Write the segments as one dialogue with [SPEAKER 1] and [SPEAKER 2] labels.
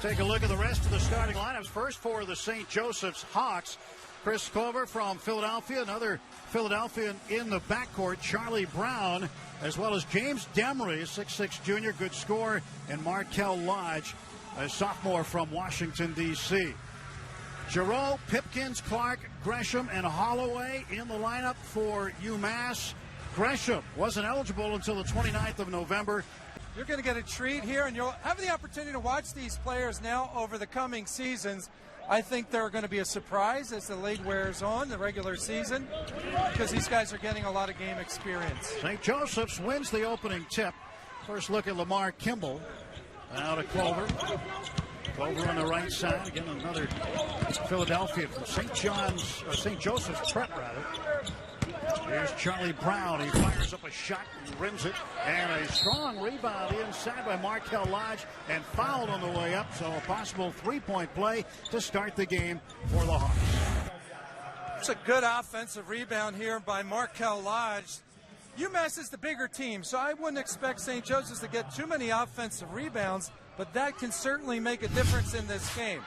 [SPEAKER 1] Take a look at the rest of the starting lineups. First for the St. Joseph's Hawks, Chris Clover from Philadelphia, another Philadelphian in the backcourt, Charlie Brown, as well as James Demery, 6'6" junior, good scorer, and Markel Lodge, a sophomore from Washington, D.C. Giroux, Pipkins, Clark, Gresham, and Holloway in the lineup for UMass. Gresham wasn't eligible until the 29th of November.
[SPEAKER 2] You're going to get a treat here, and you'll have the opportunity to watch these players now over the coming seasons. I think they're going to be a surprise as the league wears on, the regular season, because these guys are getting a lot of game experience.
[SPEAKER 1] St. Joseph's wins the opening tip. First look at Lamar Kimball. Now to Clover. Clover on the right side. Again, another Philadelphia from St. Joseph's Prep, rather. Here's Charlie Brown. He fires up a shot and rims it. And a strong rebound inside by Markel Lodge and fouled on the way up. So a possible three-point play to start the game for the Hawks.
[SPEAKER 2] It's a good offensive rebound here by Markel Lodge. UMass is the bigger team, so I wouldn't expect St. Joseph's to get too many offensive rebounds, but that can certainly make a difference in this game.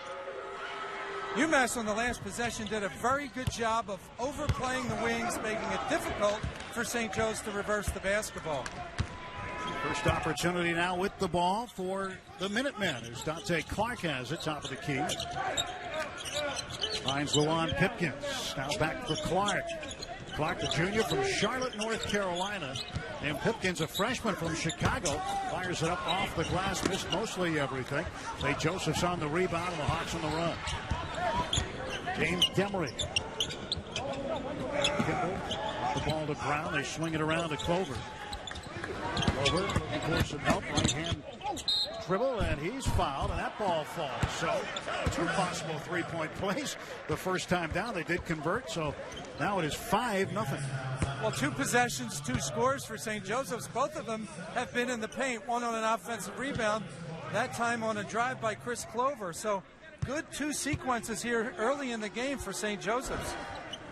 [SPEAKER 2] UMass on the last possession did a very good job of overplaying the wings, making it difficult for St. Joe's to reverse the basketball.
[SPEAKER 1] First opportunity now with the ball for the Minutemen as Dante Clark has it, top of the key. Finds Luan Pipkins. Now back for Clark. Clark, the junior from Charlotte, North Carolina. And Pipkins, a freshman from Chicago, fires it up off the glass, missed mostly everything. St. Joseph's on the rebound and the Hawks on the run. James Demery. Kimball, the ball to Brown. They swing it around to Clover. Clover looking for some help. Right hand dribble, and he's fouled, and that ball falls. So two possible three-point plays. The first time down, they did convert, so now it is 5-0.
[SPEAKER 2] Well, two possessions, two scores for St. Joseph's. Both of them have been in the paint, one on an offensive rebound, that time on a drive by Chris Clover. So good two sequences here early in the game for St. Joseph's.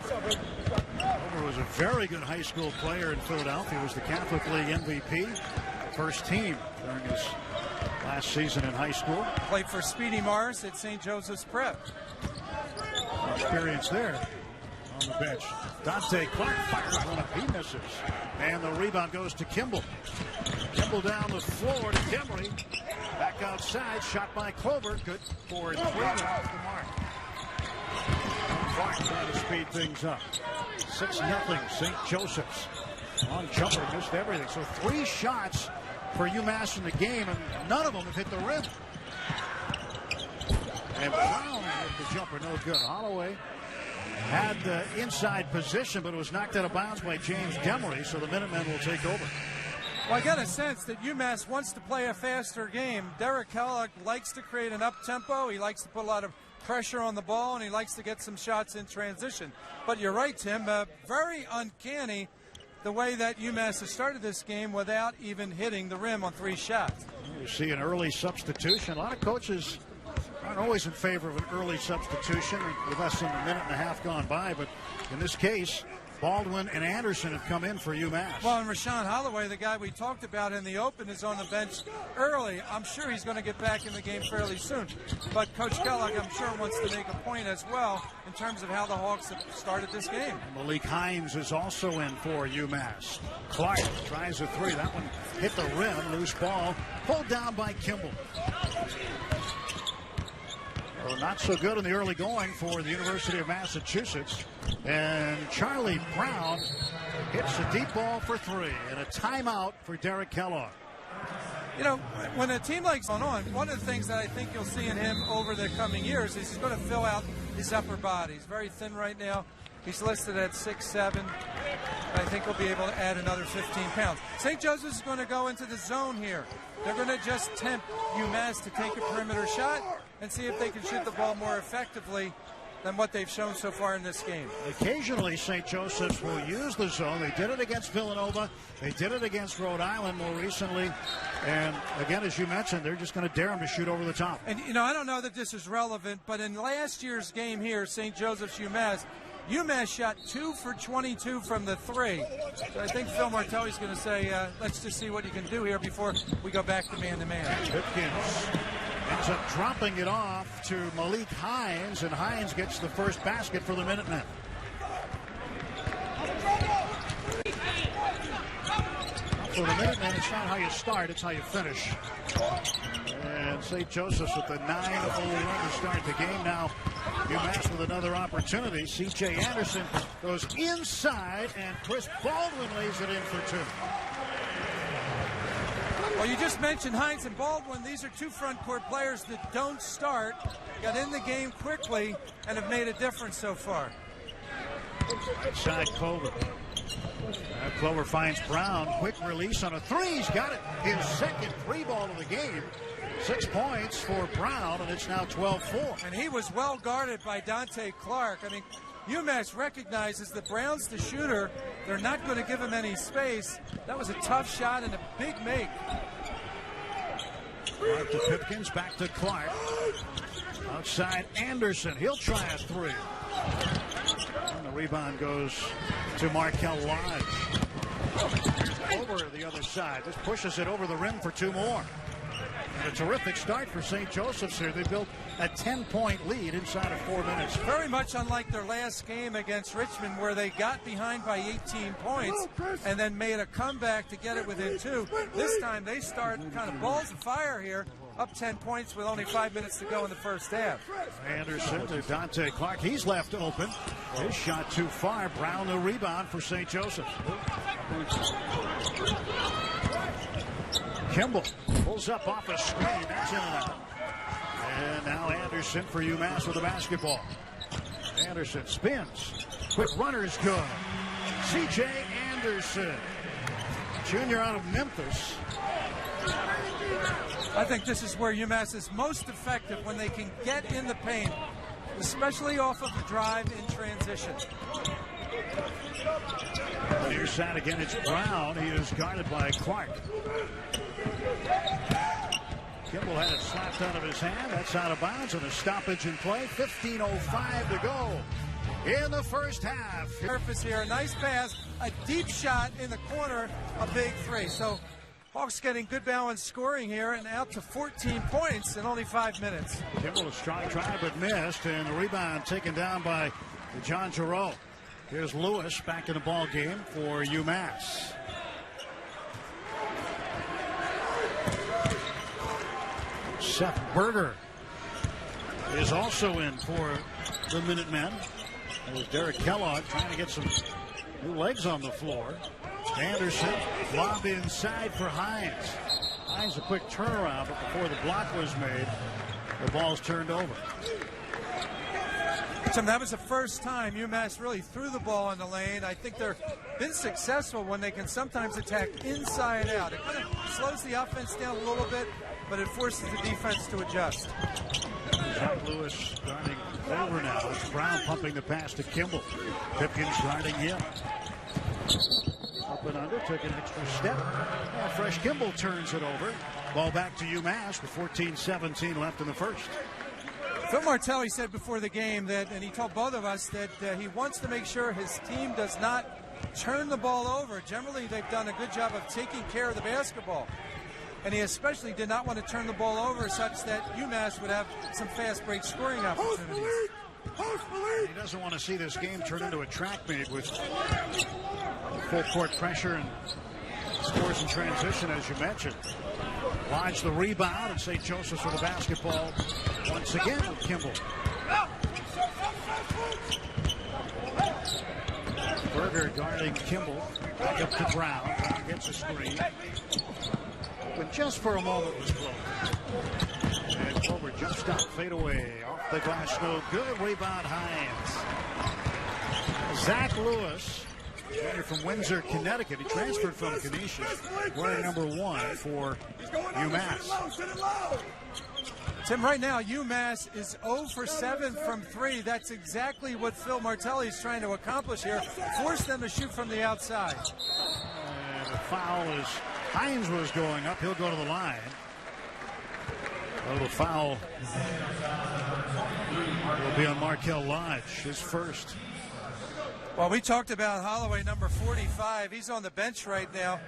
[SPEAKER 1] Clover was a very good high school player in Philadelphia. He was the Catholic League MVP, first team during his last season in high school.
[SPEAKER 2] Played for Speedy Morris at St. Joseph's Prep.
[SPEAKER 1] Experience there on the bench. Dante Clark fires one up. He misses. And the rebound goes to Kimball. Kimball down the floor to Demery. Back outside. Shot by Clover. Good for 3 off the mark. Clark trying to speed things up. 6-0 St. Joseph's. On jumper. Missed everything. So 3 shots for UMass in the game, and none of them have hit the rim. And Brown with the jumper, no good. Holloway had the inside position, but it was knocked out of bounds by James Demery, so the Minutemen will take over.
[SPEAKER 2] Well, I got a sense that UMass wants to play a faster game. Derek Kellogg likes to create an up-tempo. He likes to put a lot of pressure on the ball, and he likes to get some shots in transition. But you're right, Tim, very uncanny the way that UMass has started this game without even hitting the rim on 3 shots.
[SPEAKER 1] You see an early substitution. A lot of coaches aren't always in favor of an early substitution with less than a minute and a half gone by, but in this case, Baldwin and Anderson have come in for UMass.
[SPEAKER 2] Well, and Rashawn Holloway, the guy we talked about in the open, is on the bench early. I'm sure he's going to get back in the game fairly soon. But Coach Kellogg, I'm sure, wants to make a point as well in terms of how the Hawks have started this game.
[SPEAKER 1] And Malik Hines is also in for UMass. Clark tries a 3. That one hit the rim. Loose ball. Pulled down by Kimball. Well, not so good in the early going for the University of Massachusetts. And Charlie Brown hits a deep ball for 3 and a timeout for Derek Kellogg.
[SPEAKER 2] You know, when a team like's on, one of the things that I think you'll see in him over the coming years is he's going to fill out his upper body. He's very thin right now. He's listed at 6'7". I think he'll be able to add another 15 pounds. St. Joseph's is going to go into the zone here. They're going to just tempt UMass to take a perimeter shot and see if they can shoot the ball more effectively than what they've shown so far in this game.
[SPEAKER 1] Occasionally, St. Joseph's will use the zone. They did it against Villanova. They did it against Rhode Island more recently. And again, as you mentioned, they're just going to dare them to shoot over the top.
[SPEAKER 2] And, you know, I don't know that this is relevant, but in last year's game here, St. Joseph's UMass shot 2 for 22 from the 3. So I think Phil Martelli's going to say, let's just see what you can do here before we go back to man-to-man.
[SPEAKER 1] Pipkins Ends up dropping it off to Malik Hines, and Hines gets the first basket for the Minutemen. For the Minutemen, it's not how you start, it's how you finish. And St. Joseph's with a 9-0 run to start the game. Now UMass with another opportunity. C.J. Anderson goes inside, and Chris Baldwin lays it in for two.
[SPEAKER 2] Well, you just mentioned Hines and Baldwin. These are two front court players that don't start, got in the game quickly, and have made a difference so far.
[SPEAKER 1] Outside Clover. Clover finds Brown. Quick release on a three. He's got it. His second three ball of the game. 6 points for Brown, and it's now 12-4.
[SPEAKER 2] And he was well guarded by Dante Clark. I mean, UMass recognizes that Brown's the shooter. They're not going to give him any space. That was a tough shot and a big make.
[SPEAKER 1] Clark to Pipkins, back to Clark. Outside Anderson. He'll try a three. And the rebound goes to Markel Lodge. Over the other side. This pushes it over the rim for two more. And a terrific start for St. Joseph's here. They built a 10-point lead inside of 4 minutes.
[SPEAKER 2] Very much unlike their last game against Richmond, where they got behind by 18 points and then made a comeback to get it within 2. This time they start kind of balls of fire here, up 10 points with only 5 minutes to go in the first half.
[SPEAKER 1] Anderson to Dante Clark. He's left open. His shot too far. Brown the rebound for St. Joseph's. Kimball pulls up off a screen. That's in and out. And now Anderson for UMass with the basketball. Anderson spins. Quick runner's good. C.J. Anderson, junior out of Memphis.
[SPEAKER 2] I think this is where UMass is most effective, when they can get in the paint, especially off of the drive in transition.
[SPEAKER 1] Near side again, it's Brown. He is guarded by Clark. Kimball had it slapped out of his hand. That's out of bounds, and a stoppage in play. 15:05 to go in the first half.
[SPEAKER 2] Surface here, a nice pass, a deep shot in the corner, a big three. So Hawks getting good balanced scoring here, and out to 14 points in only 5 minutes.
[SPEAKER 1] Kimball a strong try, but missed, and the rebound taken down by John Giroux. Here's Lewis back in the ball game for UMass. Seth Berger is also in for the Minutemen. There's Derek Kellogg trying to get some new legs on the floor. Anderson, lob inside for Hines. Hines a quick turnaround, but before the block was made, the ball's turned over.
[SPEAKER 2] Tim, that was the first time UMass really threw the ball in the lane. I think they've been successful when they can sometimes attack inside out. It kind of slows the offense down a little bit, but it forces the defense to adjust.
[SPEAKER 1] Jack Lewis guarding over now. It's Brown pumping the pass to Kimball. Pipkins guarding him. Up and under, took an extra step. And Fresh Kimball turns it over. Ball back to UMass with 14-17 left in the first.
[SPEAKER 2] Phil Martelli said before the game that, and he told both of us that he wants to make sure his team does not turn the ball over. Generally, they've done a good job of taking care of the basketball. And he especially did not want to turn the ball over such that UMass would have some fast break scoring opportunities.
[SPEAKER 1] He doesn't want to see this game turn into a track meet with full court pressure and scores in transition, as you mentioned. Lodge the rebound, and St. Joseph's with the basketball once again with Kimball. Berger guarding Kimball. Back up to Brown. Gets a screen. But just for a moment was close. And Clover jump stop, fade away. Off the glass, no good. Rebound Hines. Zach Lewis, junior from Windsor, Connecticut. He transferred from Canisius, wearing number 1 for UMass.
[SPEAKER 2] Tim, right now UMass is 0 for 7 from 3. That's exactly what Phil Martelli is trying to accomplish here. Force them to shoot from the outside.
[SPEAKER 1] And the foul is Hines was going up. He'll go to the line. The foul will be on Markel Lodge, his first.
[SPEAKER 2] Well, we talked about Holloway, number 45. He's on the bench right now.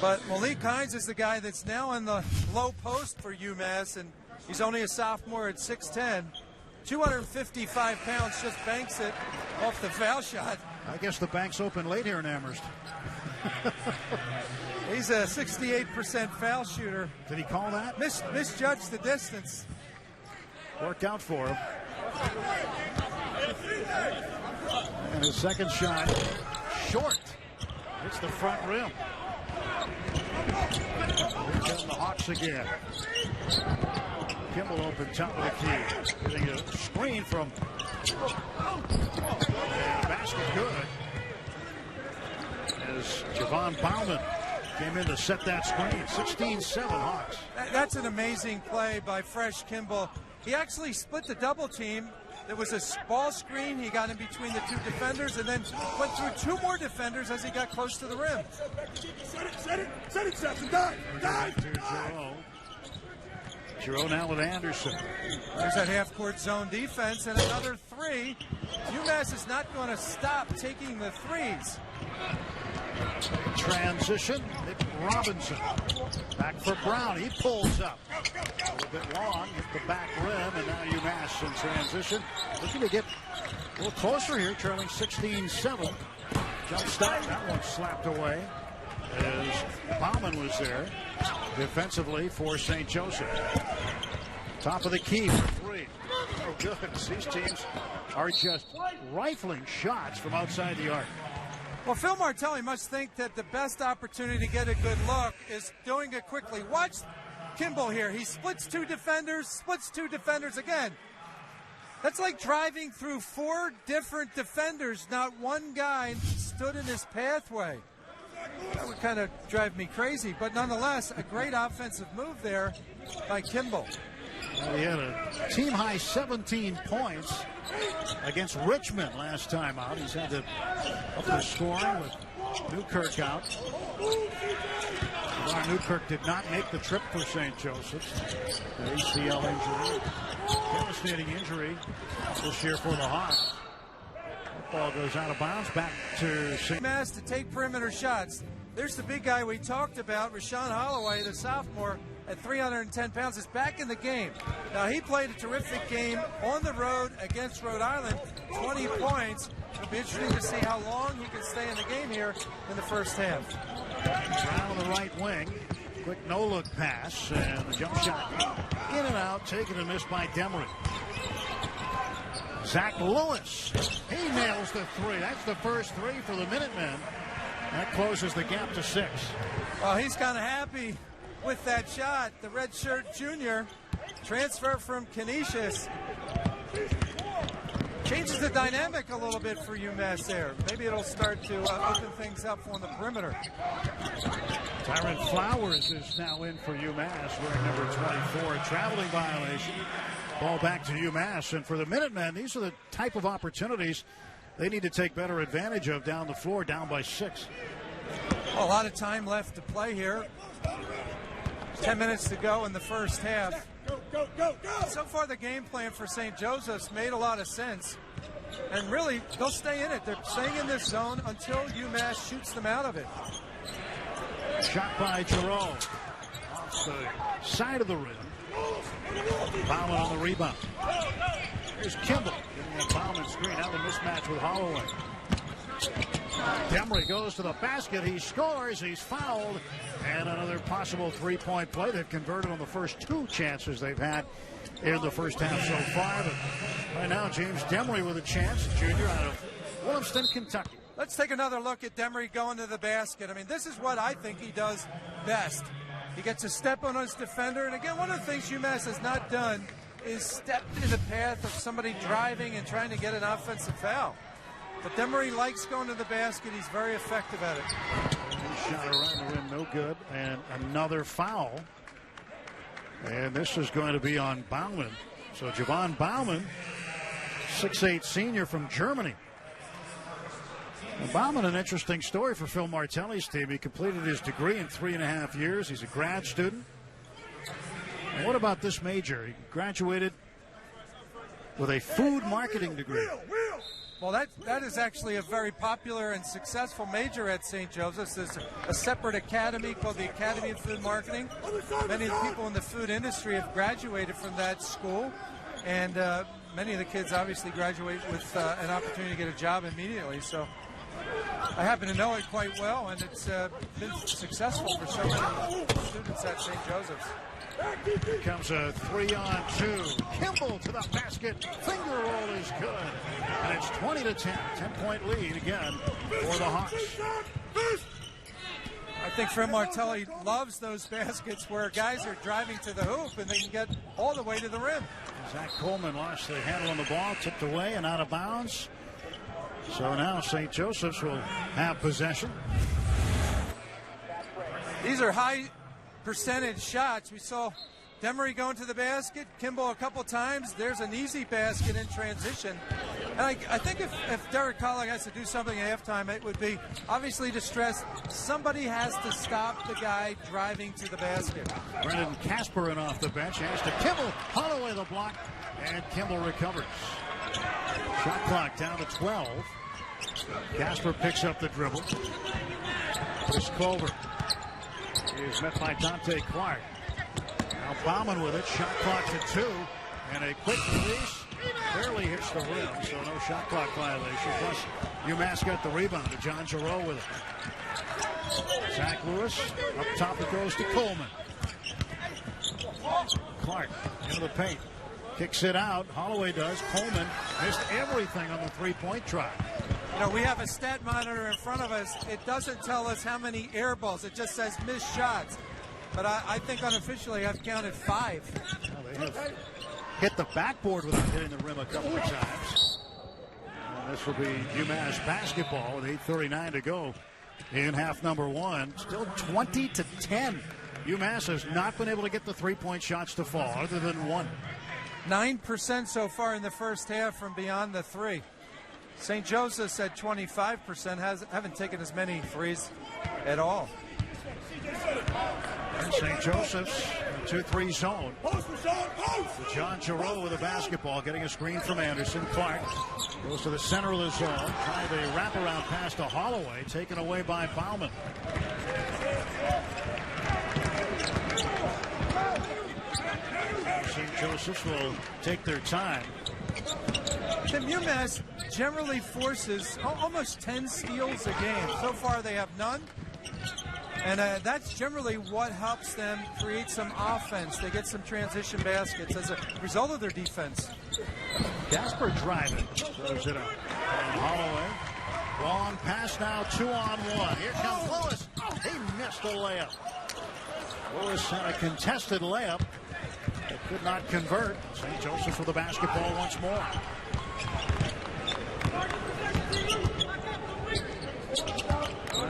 [SPEAKER 2] But Malik Hines is the guy that's now in the low post for UMass, and he's only a sophomore at 6'10". 255 pounds, just banks it off the foul shot.
[SPEAKER 1] I guess the bank's open late here in Amherst.
[SPEAKER 2] He's a 68% foul shooter.
[SPEAKER 1] Did he call that?
[SPEAKER 2] Misjudged the distance.
[SPEAKER 1] Worked out for him. And his second shot, short. Hits the front rim. Here come the Hawks again. Kimball open top of the key. Getting a screen from basket good. As Javon Bauman came in to set that screen. 16-7 Hawks.
[SPEAKER 2] That's an amazing play by Fresh Kimball. He actually split the double team. There was a ball screen. He got in between the two defenders and then went through two more defenders as he got close to the rim.
[SPEAKER 3] Set it, Stephen. Dive.
[SPEAKER 1] Giroux now with Anderson.
[SPEAKER 2] There's that half-court zone defense and another three. UMass is not going to stop taking the threes.
[SPEAKER 1] Transition, Nick Robinson. Back for Brown, he pulls up. A little bit long, hit the back rim, and now UMass in transition. Looking to get a little closer here, trailing 16-7. Jump stop, that one slapped away as Bauman was there defensively for St. Joseph. Top of the key for three. Oh, good. These teams are just rifling shots from outside the arc.
[SPEAKER 2] Well, Phil Martelli must think that the best opportunity to get a good look is doing it quickly. Watch Kimball here. He splits two defenders again. That's like driving through four different defenders. Not one guy stood in his pathway. That would kind of drive me crazy, but nonetheless, a great offensive move there by Kimball.
[SPEAKER 1] He had a team-high 17 points against Richmond last time out. He's had to up the scoring with Newkirk out. Newkirk did not make the trip for St. Joseph's. The ACL injury. Devastating injury this year for the Hawks. Ball goes out of bounds, back to St.
[SPEAKER 2] UMass to take perimeter shots. There's the big guy we talked about, Rashawn Holloway, the sophomore, at 310 pounds, is back in the game. Now, he played a terrific game on the road against Rhode Island, 20 points. It'll be interesting to see how long he can stay in the game here in the first half.
[SPEAKER 1] Brown on the right wing. Quick no-look pass, and the jump shot in and out, taken and missed by Demery. Zach Lewis, he nails the three. That's the first three for the Minutemen. That closes the gap to 6.
[SPEAKER 2] Well, he's kind of happy with that shot. The redshirt junior, transfer from Canisius. Changes the dynamic a little bit for UMass there. Maybe it'll start to open things up on the perimeter.
[SPEAKER 1] Tyron Flowers is now in for UMass, wearing number 24, a traveling violation. Ball back to UMass, and for the Minutemen, these are the type of opportunities they need to take better advantage of down the floor, down by 6.
[SPEAKER 2] A lot of time left to play here. 10 minutes to go in the first half.
[SPEAKER 3] Go.
[SPEAKER 2] So far, the game plan for St. Joseph's made a lot of sense. And really, they'll stay in it. They're staying in this zone until UMass shoots them out of it.
[SPEAKER 1] Shot by Giroux. Off the side of the rim. Bauman on the rebound. Here's Kimball getting a Bauman screen. Now the mismatch with Holloway. Demery goes to the basket. He scores. He's fouled. And another possible three-point play. They've converted on the first 2 chances they've had in the first half so far. But right now, James Demery with a chance, junior out of Williamston, Kentucky.
[SPEAKER 2] Let's take another look at Demery going to the basket. I mean, this is what I think he does best. He gets a step on his defender. And again, one of the things UMass has not done is stepped in the path of somebody driving and trying to get an offensive foul. But Demery likes going to the basket. He's very effective at it.
[SPEAKER 1] He shot around the rim, no good. And another foul. And this is going to be on Bauman. So Javon Bauman, 6'8" senior from Germany. And Bauman, an interesting story for Phil Martelli's team. He completed his degree in 3.5 years. He's a grad student. And what about this major? He graduated with a food marketing degree.
[SPEAKER 2] Well, that is actually a very popular and successful major at St. Joseph's. There's a separate academy called the Academy of Food Marketing. Many of the people in the food industry have graduated from that school, and many of the kids obviously graduate with an opportunity to get a job immediately. So I happen to know it quite well, and it's been successful for so many students at St. Joseph's.
[SPEAKER 1] Here comes a 3-on-2. Kimball to the basket. Finger roll is good. And it's 20-10. 10-point lead again for the Hawks.
[SPEAKER 2] I think Fred Martelli loves those baskets where guys are driving to the hoop and they can get all the way to the rim.
[SPEAKER 1] Zach Coleman lost the handle on the ball, tipped away and out of bounds. So now St. Joseph's will have possession.
[SPEAKER 2] These are high percentage shots. We saw Demery going to the basket, Kimball a couple times. There's an easy basket in transition. And I think if Derek Collick has to do something at halftime, it would be obviously to stress somebody has to stop the guy driving to the basket.
[SPEAKER 1] Brendan Kasperin off the bench, hands to Kimball, Holloway the block, and Kimball recovers. Shot clock down to 12. Kasper picks up the dribble. Chris Culver is met by Dante Clark. Now Bauman with it. Shot clock to 2. And a quick release. Barely hits the rim, so no shot clock violation. Plus, UMass got the rebound to John Giroux with it. Zach Lewis. Up top it goes to Coleman. Clark into the paint. Kicks it out. Holloway does. Coleman missed everything on the three-point try.
[SPEAKER 2] You know, we have a stat monitor in front of us. It doesn't tell us how many air balls. It just says missed shots. But I think unofficially I've counted 5.
[SPEAKER 1] Well, they have hit the backboard without hitting the rim a couple of times. And this will be UMass basketball with 8:39 to go in half number 1. Still 20-10. UMass has not been able to get the three-point shots to fall other than one.
[SPEAKER 2] 9% so far in the first half from beyond the 3. St. Joseph's at 25% haven't taken as many threes at all.
[SPEAKER 1] And St. Joseph's in 2-3 zone. John Giroux with a basketball, getting a screen from Anderson. Clark goes to the center of the zone, trying the wraparound pass to Holloway, taken away by Bauman. St. Joseph's will take their time.
[SPEAKER 2] Tim, UMass generally forces almost 10 steals a game. So far they have none. And that's generally what helps them create some offense. They get some transition baskets as a result of their defense.
[SPEAKER 1] Kasper driving. Throws it up. And Holloway. Long pass now, 2-on-1. Here comes Lewis. He missed a layup. Lewis had a contested layup. It could not convert. St. Joseph with the basketball once more.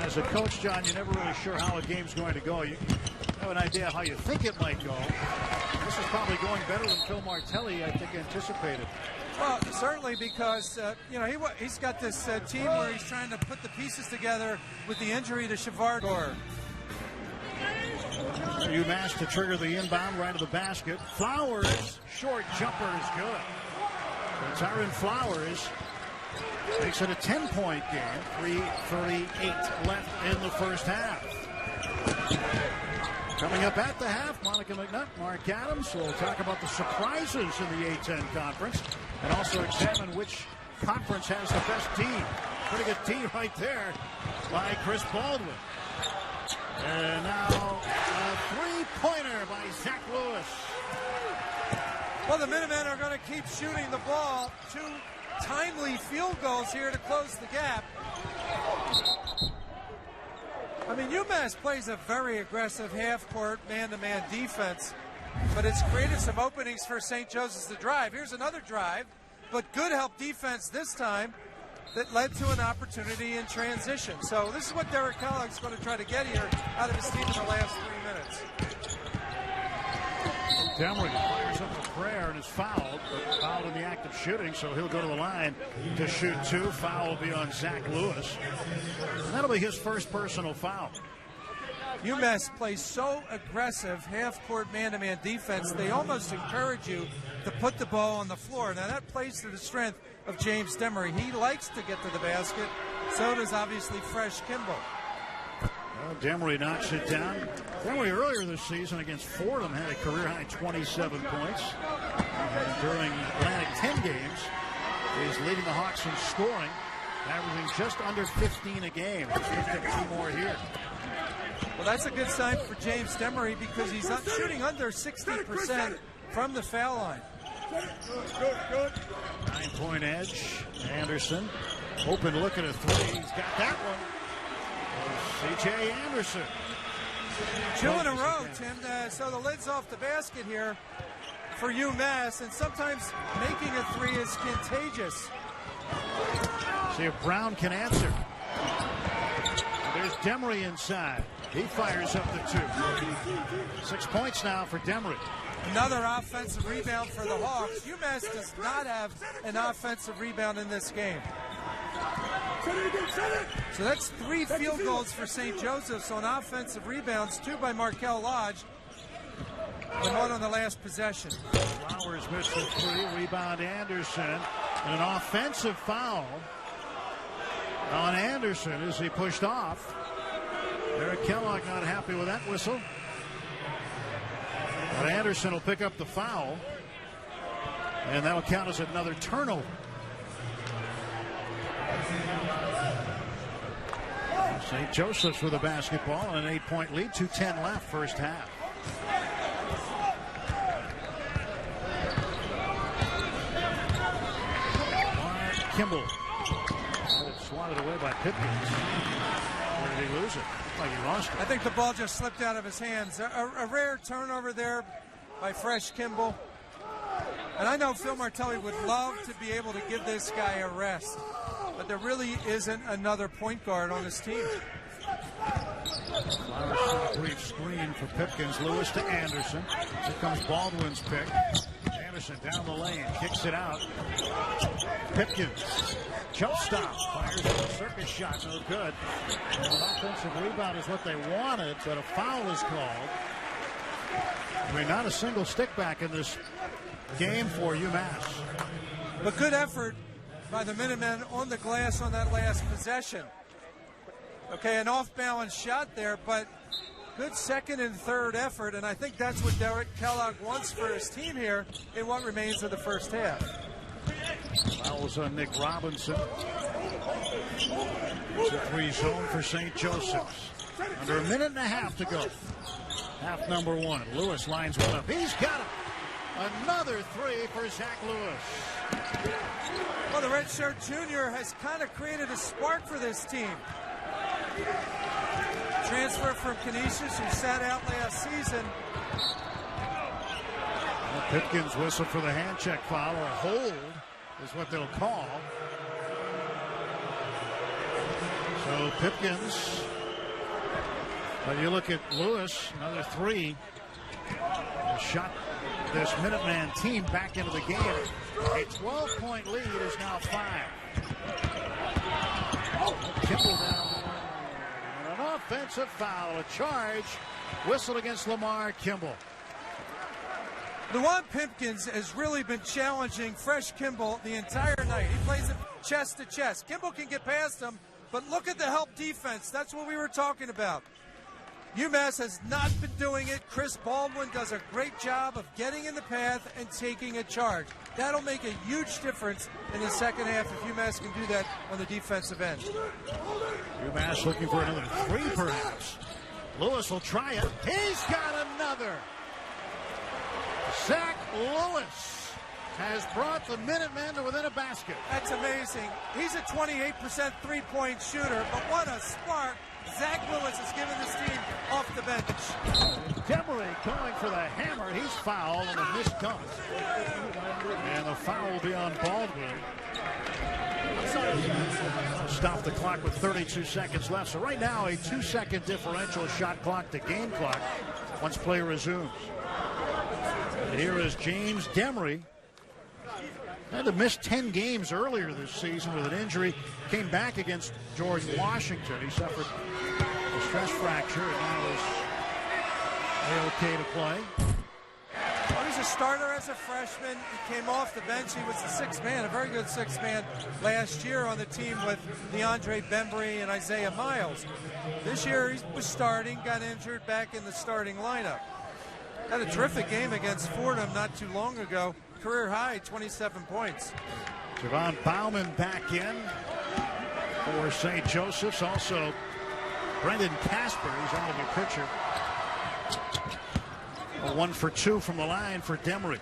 [SPEAKER 1] As a coach, John, you're never really sure how a game's going to go. You have an idea how you think it might go. This is probably going better than Phil Martelli, I think, anticipated.
[SPEAKER 2] Well, certainly because, he's got this team where he's trying to put the pieces together with the injury to Shavar.
[SPEAKER 1] UMass to trigger the inbound right to the basket. Flowers, short jumper is good. So Tyron Flowers makes it a 10-point game. 3:38 left in the first half. Coming up at the half, Monica McNutt, Mark Adams. We'll talk about the surprises in the A-10 conference and also examine which conference has the best team. Pretty good team right there by Chris Baldwin. And now a three-pointer by Zach Lewis.
[SPEAKER 2] Well, the Minutemen are going to keep shooting the ball. 2 timely field goals here to close the gap. I mean, UMass plays a very aggressive half-court man-to-man defense, but it's created some openings for St. Joseph's to drive. Here's another drive, but good help defense this time that led to an opportunity in transition. So this is what Derek Kellogg's going to try to get here out of his team in the last 3 minutes.
[SPEAKER 1] Demery fires up a prayer and is fouled, but fouled in the act of shooting, so he'll go to the line to shoot 2. Foul will be on Zach Lewis. And that'll be his first personal foul.
[SPEAKER 2] UMass plays so aggressive half-court man-to-man defense, they almost encourage you to put the ball on the floor. Now that plays to the strength of James Demery. He likes to get to the basket. So does obviously Fresh Kimball.
[SPEAKER 1] Well, Demery knocks it down. Demery earlier this season against Fordham had a career-high 27 points. And during Atlantic 10 games, he's leading the Hawks in scoring, averaging just under 15 a game. He's going to get 2 more here.
[SPEAKER 2] Well, that's a good sign for James Demery because he's shooting under 60% from the foul line.
[SPEAKER 3] Good.
[SPEAKER 1] 9-point edge. Anderson, open to look at a 3. He's got that one. C.J. Anderson.
[SPEAKER 2] 2 in a row, Tim. So the lid's off the basket here for UMass, and sometimes making a 3 is contagious.
[SPEAKER 1] See if Brown can answer. There's Demery inside. He fires up the 2. 6 points now for Demery.
[SPEAKER 2] Another offensive rebound for the Hawks. UMass does not have an offensive rebound in this game. So that's 3 field goals for St. Joseph's on offensive rebounds, 2 by Markel Lodge, and 1 on the last possession.
[SPEAKER 1] Flowers missed the 3. Rebound Anderson. And an offensive foul on Anderson as he pushed off. Eric Kellogg not happy with that whistle. But Anderson will pick up the foul. And that will count as another turnover. St. Joseph's with a basketball and an 8-point lead. 2:10 left, first half. Kimball. Swatted away by Pipkins. Where did he lose it? Like he lost it.
[SPEAKER 2] I think the ball just slipped out of his hands. A rare turnover there by Fresh Kimball. And I know Phil Martelli would love to be able to give this guy a rest, but there really isn't another point guard on this team.
[SPEAKER 1] Flowers, a brief screen for Pipkins. Lewis to Anderson. Here comes Baldwin's pick. Anderson down the lane, kicks it out. Pipkins, jump stop, fires a circus shot, no good. And an offensive rebound is what they wanted, but a foul is called. I mean, not a single stick back in this game for UMass.
[SPEAKER 2] But good effort by the Minutemen on the glass on that last possession. Okay, an off-balance shot there, but good second and third effort, and I think that's what Derek Kellogg wants for his team here in what remains of the first half.
[SPEAKER 1] Fouls on Nick Robinson. It's a 3 zone for St. Joseph's. Under a minute and a half to go. Half number 1. Lewis lines one up. He's got it. Another 3 for Zach Lewis.
[SPEAKER 2] Well, the redshirt junior has kind of created a spark for this team. Transfer from Canisius, who sat out last season.
[SPEAKER 1] Well, Pipkins whistle for the hand check foul, or a hold is what they'll call. So Pipkins, but you look at Lewis, another 3. Shot this Minuteman team back into the game. A 12-point lead is now 5. Kimball down. And an offensive foul, a charge. Whistled against Lamar Kimball.
[SPEAKER 2] Luan Pipkins has really been challenging Fresh Kimball the entire night. He plays it chest to chest. Kimball can get past him, but look at the help defense. That's what we were talking about. UMass has not been doing it. Chris Baldwin does a great job of getting in the path and taking a charge. That'll make a huge difference in the second half if UMass can do that on the defensive end.
[SPEAKER 1] UMass looking for another 3 perhaps. Lewis will try it. He's got another. Zach Lewis has brought the Minutemen to within a basket.
[SPEAKER 2] That's amazing. He's a 28% three-point shooter, but what a spark Zach Lewis has given this team off the bench.
[SPEAKER 1] Demery going for the hammer. He's fouled on a missed dunk. And the foul will be on Baldwin. Stop the clock with 32 seconds left. So right now, a 2-second differential shot clock to game clock once play resumes. Here is James Demery. Had to miss 10 games earlier this season with an injury. Came back against George Washington. He suffered a stress fracture and now is A-OK to play.
[SPEAKER 2] Well, he's a starter as a freshman. He came off the bench. He was the sixth man, a very good sixth man last year on the team with DeAndre Bembry and Isaiah Miles. This year he was starting, got injured, back in the starting lineup. Had a terrific game against Fordham not too long ago. Career high, 27 points.
[SPEAKER 1] Javon Bauman back in for St. Joseph's. Also, Brendan Casper, he's out of the picture. A 1 for 2 from the line for Demery.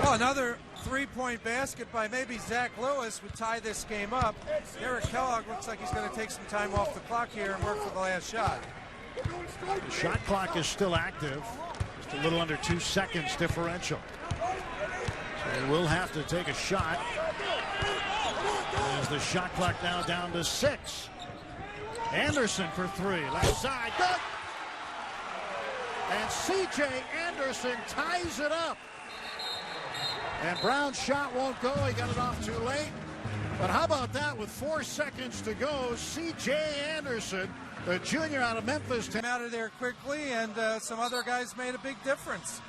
[SPEAKER 2] Oh, another three-point basket by maybe Zach Lewis would tie this game up. Derek Kellogg looks like he's going to take some time off the clock here and work for the last shot.
[SPEAKER 1] The shot clock is still active. Just a little under 2 seconds differential. So he will have to take a shot. As the shot clock now down to 6. Anderson for 3. Left side. Good. And C.J. Anderson ties it up. And Brown's shot won't go. He got it off too late. But how about that with 4 seconds to go? C.J. Anderson, the junior out of Memphis.
[SPEAKER 2] Came out of there quickly, and some other guys made a big difference.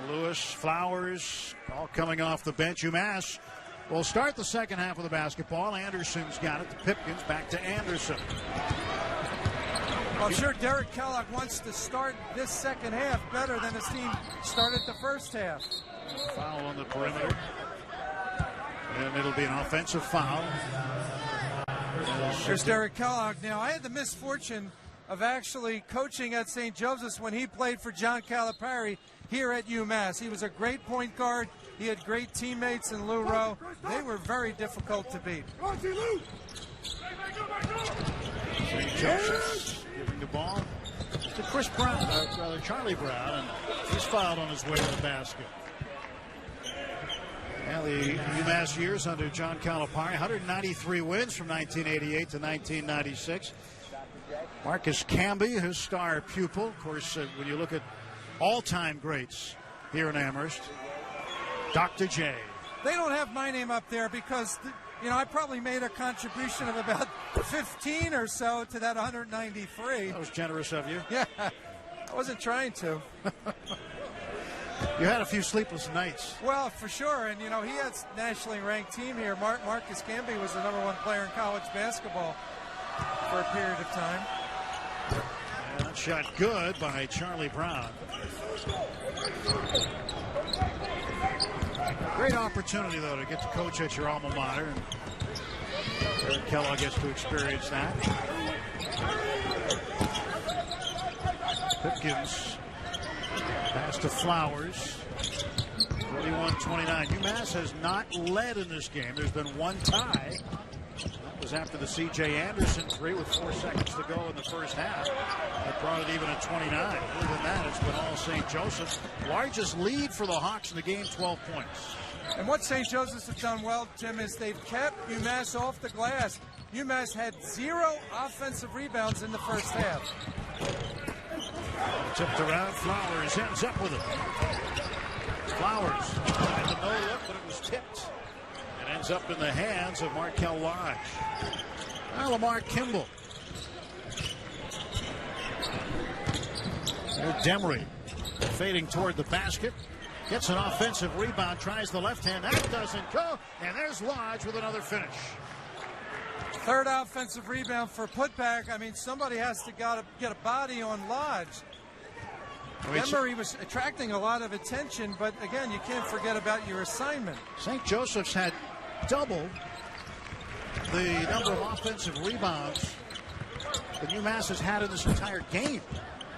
[SPEAKER 1] Lewis, Flowers, all coming off the bench. UMass will start the second half of the basketball. Anderson's got it to Pipkins, back to Anderson.
[SPEAKER 2] Well, I'm sure Derek Kellogg wants to start this second half better than his team started the first half.
[SPEAKER 1] Foul on the perimeter. And it'll be an offensive foul.
[SPEAKER 2] Here's Derek Kellogg. Now, I had the misfortune of actually coaching at St. Joseph's when he played for John Calipari here at UMass. He was a great point guard. He had great teammates in Lou Rowe. They were very difficult to beat.
[SPEAKER 1] St. Joseph's giving the ball to Chris Brown, Charlie Brown, and he's fouled on his way to the basket. And the UMass years under John Calipari, 193 wins from 1988 to 1996. Marcus Camby, his star pupil. Of course, when you look at all-time greats here in Amherst, Dr. J.
[SPEAKER 2] They don't have my name up there because, you know, I probably made a contribution of about 15 or so to that 193.
[SPEAKER 1] That was generous of you.
[SPEAKER 2] Yeah, I wasn't trying to.
[SPEAKER 1] You had a few sleepless nights.
[SPEAKER 2] Well, for sure, and you know, he had a nationally ranked team here. Marcus Camby was the #1 player in college basketball for a period of time.
[SPEAKER 1] And that shot good by Charlie Brown. Great opportunity, though, to get to coach at your alma mater. And Derek Kellogg gets to experience that. Pipkins pass to Flowers. 41-29. UMass has not led in this game. There's been one tie. That was after the C.J. Anderson three with 4 seconds to go in the first half. That brought it even at 29. Other than that, it's been all St. Joseph's. Largest lead for the Hawks in the game, 12 points.
[SPEAKER 2] And what St. Joseph's has done well, Tim, is they've kept UMass off the glass. UMass had 0 offensive rebounds in the first half.
[SPEAKER 1] Tipped around, Flowers ends up with it. Flowers tried the no-look, but it was tipped. It ends up in the hands of Markel Lodge. Now Lamar Kimball. There's Demery fading toward the basket. Gets an offensive rebound, tries the left hand. That doesn't go. And there's Lodge with another finish.
[SPEAKER 2] Third offensive rebound for putback. I mean, somebody has to get a body on Lodge. Remember, he was attracting a lot of attention, but again, you can't forget about your assignment.
[SPEAKER 1] St. Joseph's had double the number of offensive rebounds that UMass has had in this entire game.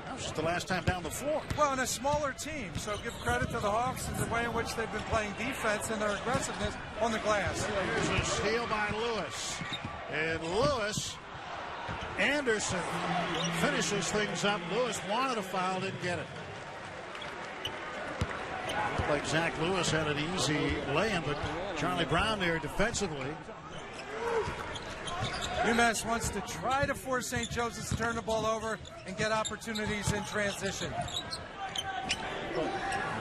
[SPEAKER 1] That was just the last time down the floor.
[SPEAKER 2] Well, and a smaller team, so give credit to the Hawks and the way in which they've been playing defense and their aggressiveness on the glass.
[SPEAKER 1] Here's a steal by Lewis. And Lewis, Anderson finishes things up. Lewis wanted a foul, didn't get it. Looked like Zach Lewis had an easy lay-in, but Charlie Brown there defensively.
[SPEAKER 2] UMass wants to try to force St. Joseph's to turn the ball over and get opportunities in transition.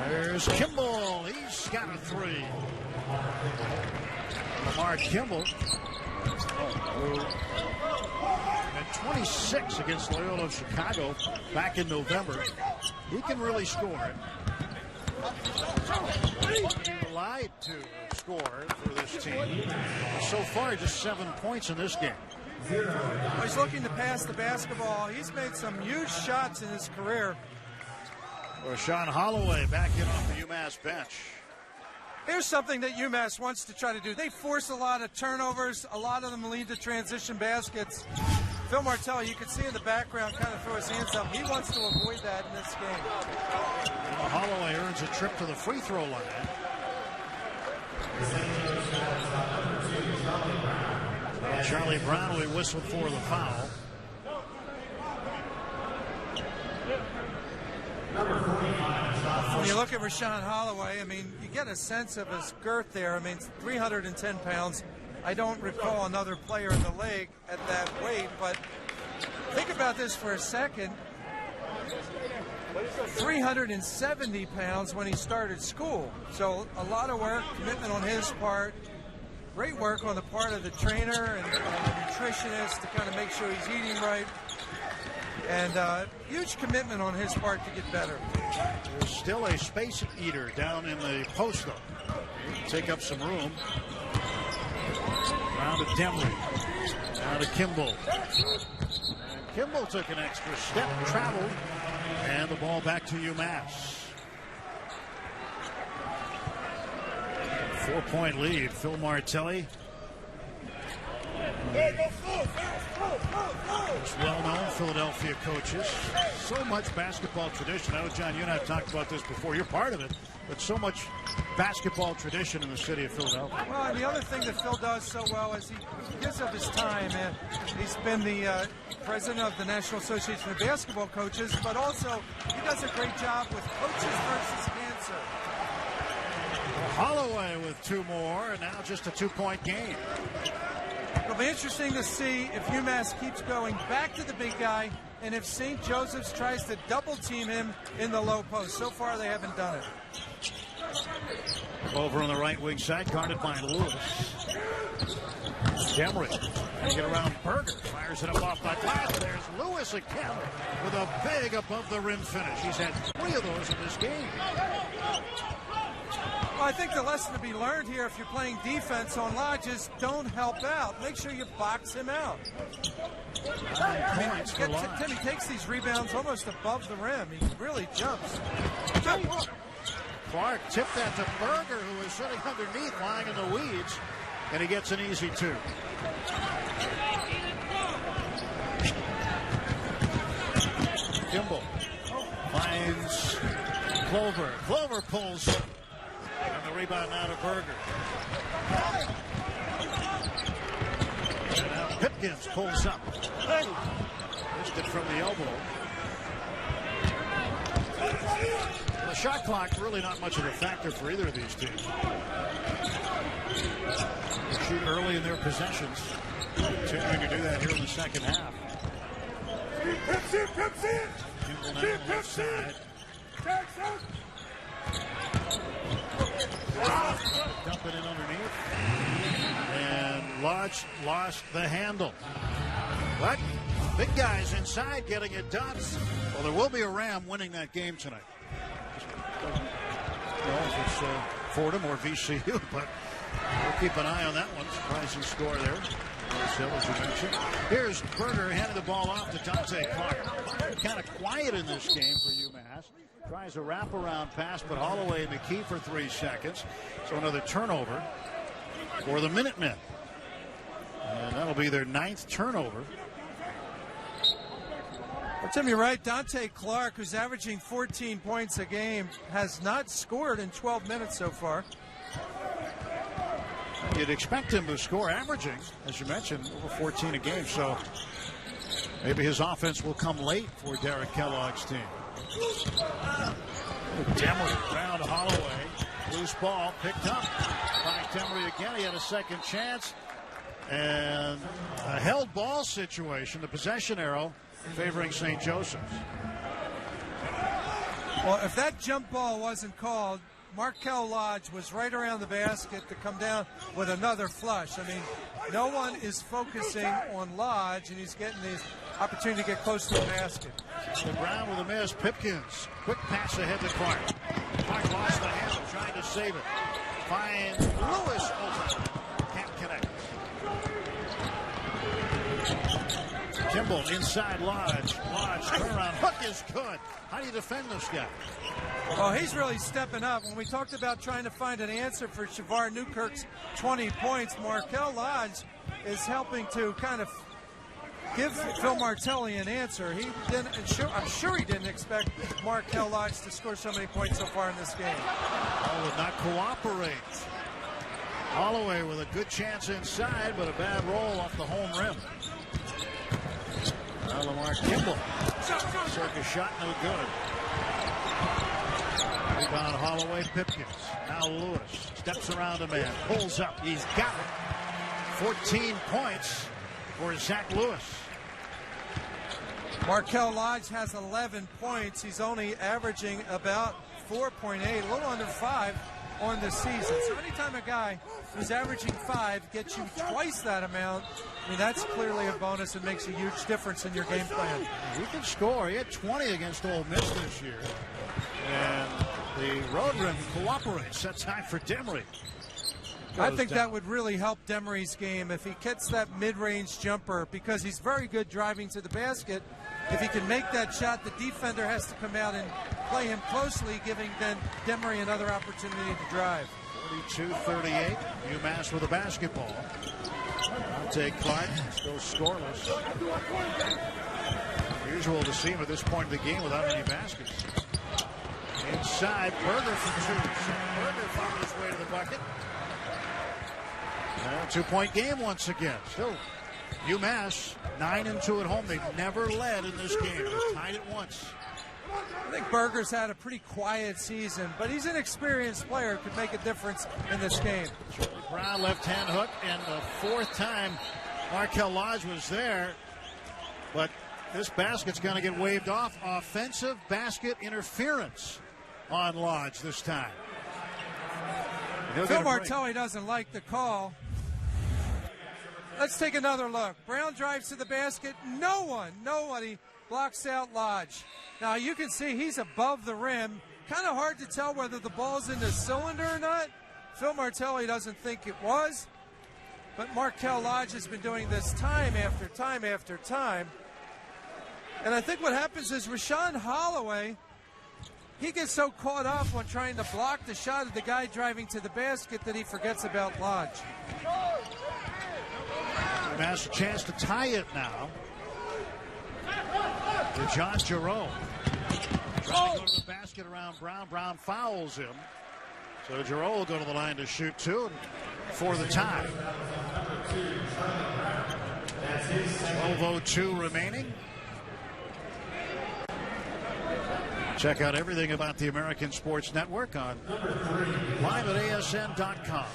[SPEAKER 1] There's Kimball. He's got a three. Lamar Kimball. And 26 against Loyola of Chicago back in November. he can really score. Relied to score for this team. So far, just 7 points in this game.
[SPEAKER 2] He's looking to pass the basketball. He's made some huge shots in his career.
[SPEAKER 1] Rashawn Holloway back in off the UMass bench.
[SPEAKER 2] Here's something that UMass wants to try to do. They force a lot of turnovers. A lot of them lead to transition baskets. Phil Martell, you can see in the background, kind of throw his hands up. He wants to avoid that in this game.
[SPEAKER 1] Well, Holloway earns a trip to the free throw line. Charlie Brown will be whistled for the foul.
[SPEAKER 2] When you look at Rashawn Holloway, I mean, you get a sense of his girth there. I mean, 310 pounds. I don't recall another player in the league at that weight, but think about this for a second. 370 pounds when he started school. So a lot of work, commitment on his part. Great work on the part of the trainer and the nutritionist to kind of make sure he's eating right. And huge commitment on his part to get better.
[SPEAKER 1] There's still a space eater down in the post, though. Take up some room. Down to Demry. Down to Kimball. And Kimball took an extra step, traveled, and the ball back to UMass. 4-point lead. Phil Martelli. Well-known Philadelphia coaches. So much basketball tradition. I know, John, you and I have talked about this before. You're part of it. But so much basketball tradition in the city of Philadelphia.
[SPEAKER 2] Well, and the other thing that Phil does so well is he gives of his time. He's been the president of the National Association of Basketball Coaches, but also he does a great job with coaches versus cancer.
[SPEAKER 1] Holloway with 2 more, and now just a 2-point game.
[SPEAKER 2] It'll be interesting to see if UMass keeps going back to the big guy and if St. Joseph's tries to double team him in the low post. So far, they haven't done it.
[SPEAKER 1] Over on the right wing side, guarded by Lewis. Demry trying to get around Berger. Fires it up off the glass. There's Lewis again with a big above-the-rim finish. He's had 3 of those in this game.
[SPEAKER 2] Well, I think the lesson to be learned here, if you're playing defense on Lodge, is don't help out. Make sure you box him out. Timmy takes these rebounds almost above the rim. He really jumps.
[SPEAKER 1] Clark tipped that to Berger, who was sitting underneath, lying in the weeds, and he gets an easy 2. Kimball finds Clover. Clover pulls, and the rebound now to Berger. And now Pipkins pulls up. Missed it from the elbow. The shot clock really not much of a factor for either of these teams. They shoot early in their possessions. Continuing to do that here in the second half. Kimball now on the left side. Dump it in underneath. And Lodge lost the handle. But big guys inside getting it done. Well, there will be a Ram winning that game tonight. If it's Fordham or VCU, but we'll keep an eye on that one. Surprising score there. As you mentioned. Here's Berger handing the ball off to Dante Clark. Kind of quiet in this game for UMass. Tries a wraparound pass, but Holloway in the key for 3 seconds. So another turnover for the Minutemen. And that'll be their 9th turnover.
[SPEAKER 2] Well, Tim, you're right. Dante Clark, who's averaging 14 points a game, has not scored in 12 minutes so far.
[SPEAKER 1] You'd expect him to score averaging, as you mentioned, over 14 a game. So maybe his offense will come late for Derek Kellogg's team. Demry around Holloway. Loose ball picked up by Demry again. He had a second chance. And a held ball situation, the possession arrow favoring St. Joseph's.
[SPEAKER 2] Well, if that jump ball wasn't called, Markel Lodge was right around the basket to come down with another flush. I mean, no one is focusing on Lodge, and he's getting these opportunity to get close to the basket.
[SPEAKER 1] Brown with a miss. Pipkins. Quick pass ahead to Clark. Clark lost the handle, trying to save it. Finds Lewis open. Can't connect. Kimball inside Lodge. Lodge turnaround. Hook is good. How do you defend this guy?
[SPEAKER 2] Oh, he's really stepping up. When we talked about trying to find an answer for Shavar Newkirk's 20 points, Markel Lodge is helping to kind of give Phil Martelli an answer. He didn't. I'm sure he didn't expect Markel Lodge to score so many points so far in this game.
[SPEAKER 1] Would not cooperate. Holloway with a good chance inside, but a bad roll off the home rim. Now Lamar Kimball. Circus shot, no good. Rebound Holloway, Pipkins. Now Lewis steps around a man, pulls up. He's got it. 14 points for Zach Lewis.
[SPEAKER 2] Markel Lodge has 11 points. He's only averaging about 4.8, a little under 5 on the season. So anytime a guy who's averaging 5 gets you twice that amount, I mean, that's clearly a bonus and makes a huge difference in your game plan.
[SPEAKER 1] He can score. He had 20 against Ole Miss this year. And the road rim cooperates. That's time for Demery.
[SPEAKER 2] I think that would really help Demery's game if he gets that mid-range jumper, because he's very good driving to the basket. If he can make that shot, the defender has to come out and play him closely, giving then Demery another opportunity to drive.
[SPEAKER 1] 42-38, UMass with a basketball. Dante Clark still scoreless. Unusual to see him at this point in the game without any baskets. Inside, Berger for two. Berger found his way to the bucket. 2-point game once again. Still UMass 9-2 at home. They've never led in this game. They're tied at once.
[SPEAKER 2] I think Berger's had a pretty quiet season, but he's an experienced player, could make a difference in this game.
[SPEAKER 1] Brown left-hand hook, and the fourth time Markel Lodge was there. But this basket's going to get waved off. Offensive basket interference on Lodge this time.
[SPEAKER 2] Phil Martelli doesn't like the call. Let's take another look. Brown drives to the basket. Nobody blocks out Lodge. Now you can see he's above the rim. Kind of hard to tell whether the ball's in the cylinder or not. Phil Martelli doesn't think it was. But Markel Lodge has been doing this time after time after time. And I think what happens is Rashawn Holloway, he gets so caught up on trying to block the shot of the guy driving to the basket that he forgets about Lodge.
[SPEAKER 1] Has a chance to tie it now. To John Giroux. Trying to go to the basket around Brown. Brown fouls him. So Giroux will go to the line to shoot two for the tie. 12:02 remaining. Check out everything about the American Sports Network on live at ASN.com.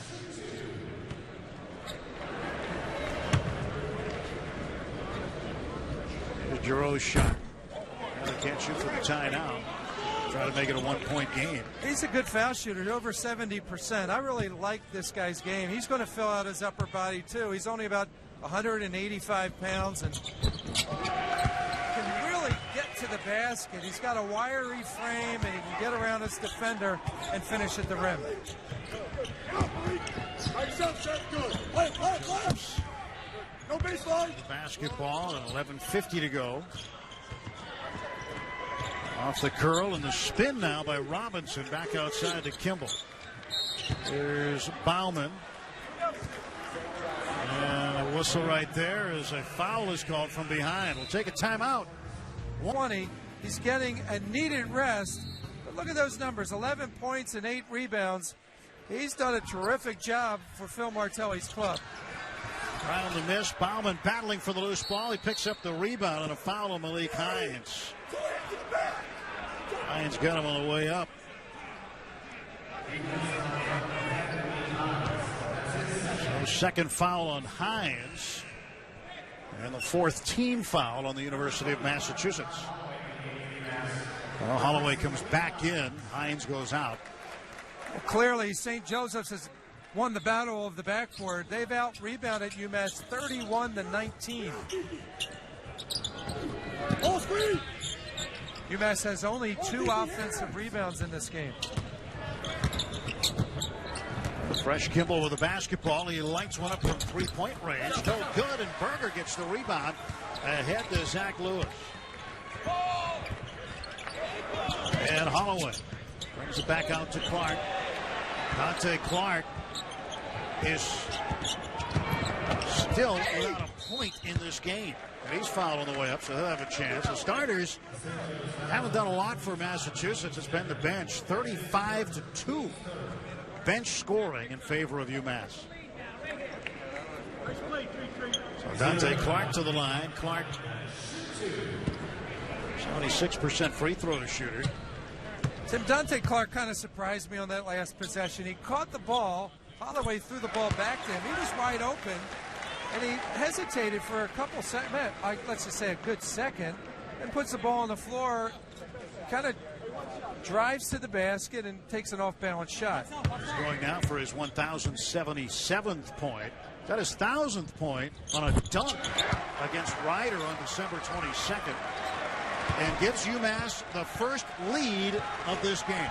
[SPEAKER 1] Giroux's shot. They can't shoot for the tie now. Try to make it a one-point game.
[SPEAKER 2] He's a good foul shooter, over 70%. I really like this guy's game. He's going to fill out his upper body, too. He's only about 185 pounds and can really get to the basket. He's got a wiry frame, and he can get around his defender and finish at the rim.
[SPEAKER 3] No baseline.
[SPEAKER 1] The basketball and 11:50 to go. Off the curl and the spin now by Robinson. Back outside to Kimball. There's Bauman. And a whistle right there as a foul is called from behind. We'll take a timeout.
[SPEAKER 2] 20. He's getting a needed rest. But look at those numbers, 11 points and 8 rebounds. He's done a terrific job for Phil Martelli's club.
[SPEAKER 1] Right on the miss. Bauman battling for the loose ball. He picks up the rebound and a foul on Malik Hines. Hines got him on the way up. So second foul on Hines. And the fourth team foul on the University of Massachusetts. Well, Holloway comes back in. Hines goes out.
[SPEAKER 2] Well, clearly, St. Joseph's has won the battle of the backboard. They've out-rebounded UMass 31-19.
[SPEAKER 3] Ball screen.
[SPEAKER 2] UMass has only 2 offensive rebounds in this game.
[SPEAKER 1] Fresh Kimball with the basketball. He lights one up from three-point range. No good, and Berger gets the rebound ahead to Zach Lewis. And Holloway brings it back out to Clark. Dante Clark is still without a point in this game. And he's fouled on the way up, so he'll have a chance. The starters haven't done a lot for Massachusetts. It's been the bench. 35-2 bench scoring in favor of UMass. So Dante Clark to the line. Clark, 76% free throw shooter.
[SPEAKER 2] Tim, Dante Clark kind of surprised me on that last possession. He caught the ball. Holloway threw the ball back to him. He was wide open, and he hesitated for a couple seconds, let's just say a good second, and puts the ball on the floor, kind of drives to the basket and takes an off-balance shot.
[SPEAKER 1] He's going now for his 1,077th point. Got his 1,000th point on a dunk against Ryder on December 22nd, and gives UMass the first lead of this game.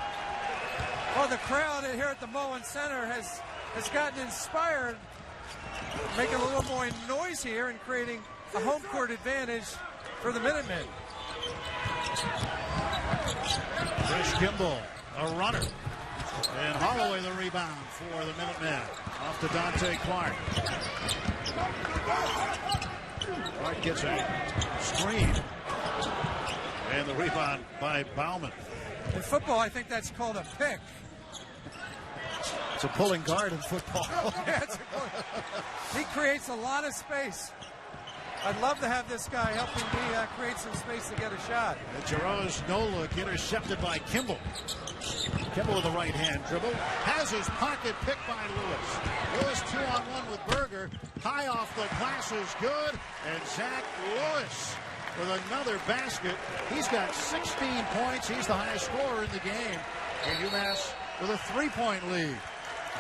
[SPEAKER 2] Well, the crowd here at the Mullen Center has gotten inspired, making a little more noise here and creating a home court advantage for the Minutemen.
[SPEAKER 1] Fresh Kimball, a runner. And Holloway the rebound for the Minutemen. Off to Dante Clark. Clark gets a screen. And the rebound by Bauman.
[SPEAKER 2] In football, I think that's called a pick.
[SPEAKER 1] It's a pulling guard in football.
[SPEAKER 2] Yeah, he creates a lot of space. I'd love to have this guy helping me create some space to get a shot.
[SPEAKER 1] Jarosz no look intercepted by Kimball. Kimball with the right hand dribble. Has his pocket picked by Lewis. Lewis 2-on-1 with Berger. High off the glass is good. And Zach Lewis with another basket. He's got 16 points. He's the highest scorer in the game. And UMass with a 3-point lead.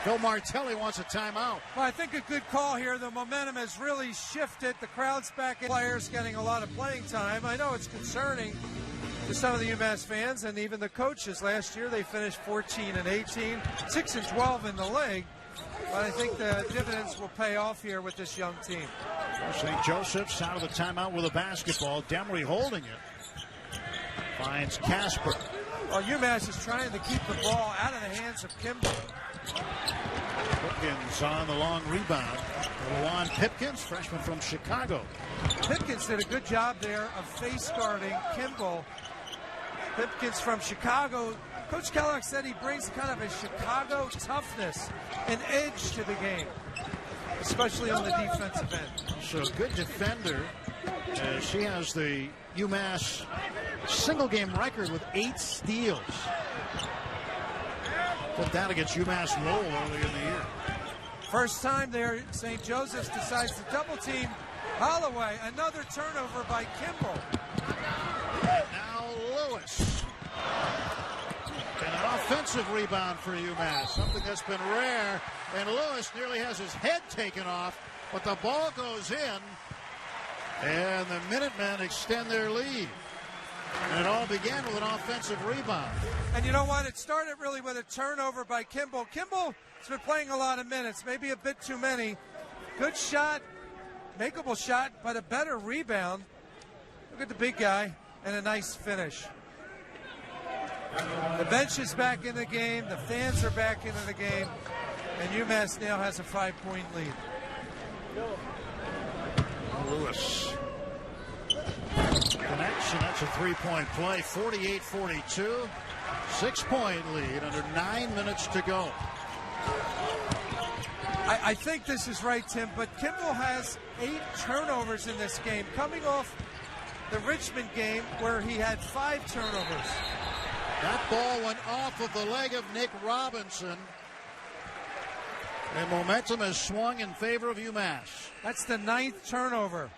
[SPEAKER 1] Phil Martelli wants a timeout.
[SPEAKER 2] Well, I think a good call here. The momentum has really shifted. The crowd's back in. Players getting a lot of playing time. I know it's concerning to some of the UMass fans and even the coaches. Last year they finished 14-18, 6-12 in the league. But I think the dividends will pay off here with this young team.
[SPEAKER 1] St. Joseph's out of the timeout with a basketball. Demery holding it. Finds Casper.
[SPEAKER 2] Well, UMass is trying to keep the ball out of the hands of Kimball.
[SPEAKER 1] Pipkins on the long rebound. Juan Pipkins, freshman from Chicago.
[SPEAKER 2] Pipkins did a good job there of face guarding Kimball. Pipkins from Chicago. Coach Kellogg said he brings kind of a Chicago toughness and edge to the game, especially on the defensive end.
[SPEAKER 1] So good defender. She has the UMass single game record with 8 steals. Put that against UMass Lowell earlier in the year.
[SPEAKER 2] First time there, St. Joseph's decides to double team Holloway. Another turnover by Kimball.
[SPEAKER 1] Now Lewis. And an offensive rebound for UMass, something that's been rare. And Lewis nearly has his head taken off, but the ball goes in. And the Minutemen extend their lead. And it all began with an offensive rebound.
[SPEAKER 2] And you know what? It started really with a turnover by Kimball. Kimball has been playing a lot of minutes, maybe a bit too many. Good shot, makeable shot, but a better rebound. Look at the big guy and a nice finish. The bench is back in the game. The fans are back into the game. And UMass now has a 5-point lead.
[SPEAKER 1] Lewis. Connection, that's a 3-point play, 48-42. 6-point lead under 9 minutes to go.
[SPEAKER 2] I think this is right, Tim, but Kimball has 8 turnovers in this game, coming off the Richmond game where he had 5 turnovers.
[SPEAKER 1] That ball went off of the leg of Nick Robinson. And momentum has swung in favor of UMass.
[SPEAKER 2] That's the 9th turnover.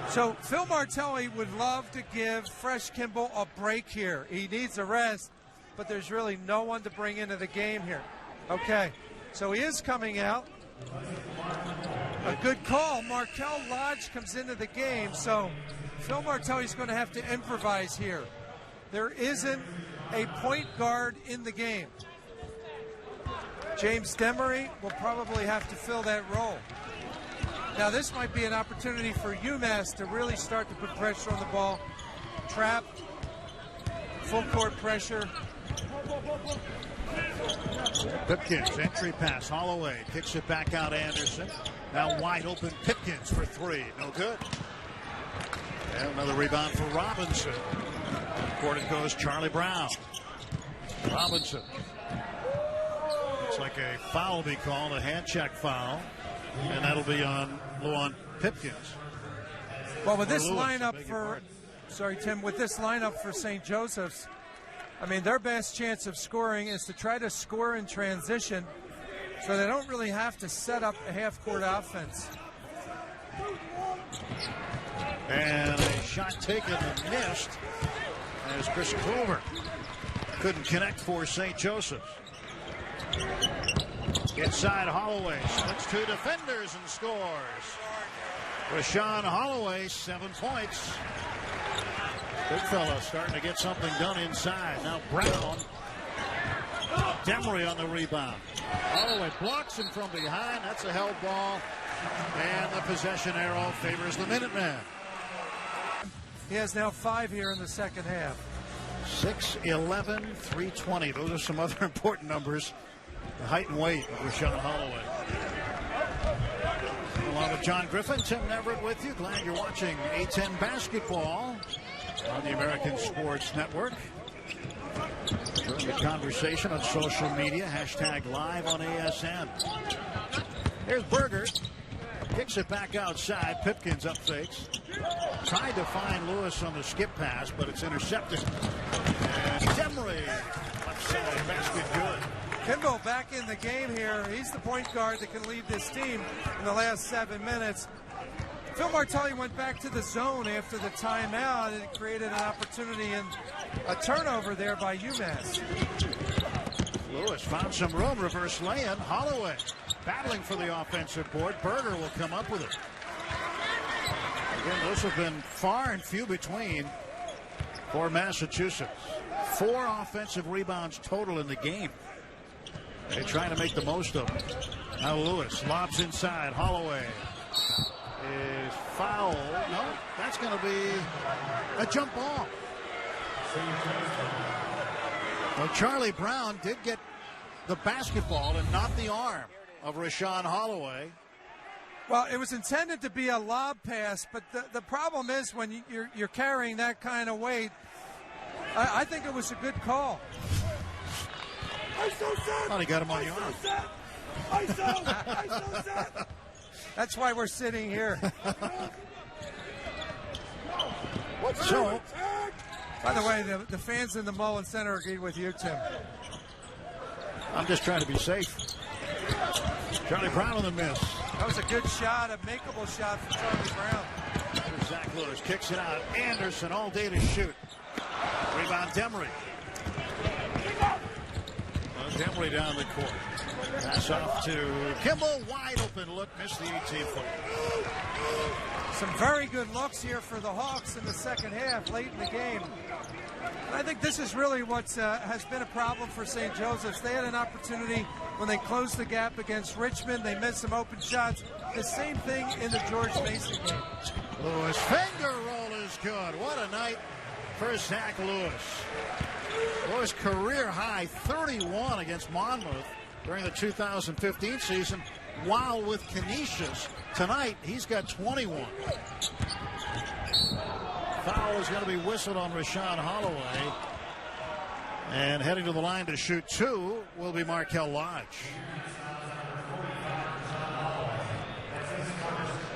[SPEAKER 2] So Phil Martelli would love to give Fresh Kimball a break here. He needs a rest, but there's really no one to bring into the game here. Okay, so he is coming out. A good call. Markel Lodge comes into the game, so Phil Martelli's going to have to improvise here. There isn't a point guard in the game. James Demery will probably have to fill that role. Now this might be an opportunity for UMass to really start to put pressure on the ball. Trap, full court pressure.
[SPEAKER 1] Pipkins, entry pass, Holloway kicks it back out, Anderson. Now wide open Pipkins for three, no good. And another rebound for Robinson. Court it goes, Charlie Brown. Robinson. Looks like a foul will be called, a hand check foul. And that'll be on Luan Pipkins.
[SPEAKER 2] Well, with this lineup for, sorry, Tim, with this lineup for St. Joseph's, I mean, their best chance of scoring is to try to score in transition so they don't really have to set up a half-court offense.
[SPEAKER 1] And a shot taken and missed as Chris Clover couldn't connect for St. Joseph's. Inside Holloway, splits two defenders and scores. Rashawn Holloway, 7 points. Big fella starting to get something done inside. Now Brown. Demery on the rebound. Holloway blocks him from behind. That's a held ball. And the possession arrow favors the Minutemen.
[SPEAKER 2] He has now 5 here in the second half.
[SPEAKER 1] 6'11", 320. Those are some other important numbers. The height and weight of Rashawn Holloway. Along with John Griffin, Tim Neverett with you. Glad you're watching A10 basketball on the American Sports Network. Join the conversation on social media. Hashtag live on ASN. Here's Berger. Kicks it back outside. Pipkins up fakes. Tried to find Lewis on the skip pass, but it's intercepted. And Demery left side basket good.
[SPEAKER 2] Kimball back in the game here. He's the point guard that can lead this team in the last 7 minutes. Phil Martelli went back to the zone after the timeout. It created an opportunity and a turnover there by UMass.
[SPEAKER 1] Lewis found some room. Reverse lay-in. Holloway battling for the offensive board. Berger will come up with it. Again, those have been far and few between for Massachusetts. 4 offensive rebounds total in the game. They're trying to make the most of it. Now Lewis lobs inside. Holloway is fouled. No, that's going to be a jump ball. Well, Charlie Brown did get the basketball and not the arm of Rashawn Holloway.
[SPEAKER 2] Well, it was intended to be a lob pass, but the problem is when you're carrying that kind of weight, I think it was a good call.
[SPEAKER 1] Thought he got him on the arm.
[SPEAKER 2] That's why we're sitting here.
[SPEAKER 1] So,
[SPEAKER 2] by the way, the fans in the Mullen Center agreed with you, Tim.
[SPEAKER 1] I'm just trying to be safe. Charlie Brown on the miss.
[SPEAKER 2] That was a good shot, a makeable shot for Charlie Brown.
[SPEAKER 1] Here's Zach Lewis kicks it out. Anderson all day to shoot. Rebound Demery. Demery down the court. Pass off to Kimball. Wide open look. Missed the 18-foot.
[SPEAKER 2] Some very good looks here for the Hawks in the second half, late in the game. I think this is really what has been a problem for St. Joseph's. They had an opportunity when they closed the gap against Richmond. They missed some open shots. The same thing in the George Mason game.
[SPEAKER 1] Lewis finger roll is good. What a night for Zach Lewis. Lewis career high 31 against Monmouth during the 2015 season, while with Canisius. Tonight, he's got 21. Foul is going to be whistled on Rashawn Holloway. And heading to the line to shoot 2 will be Markel Lodge.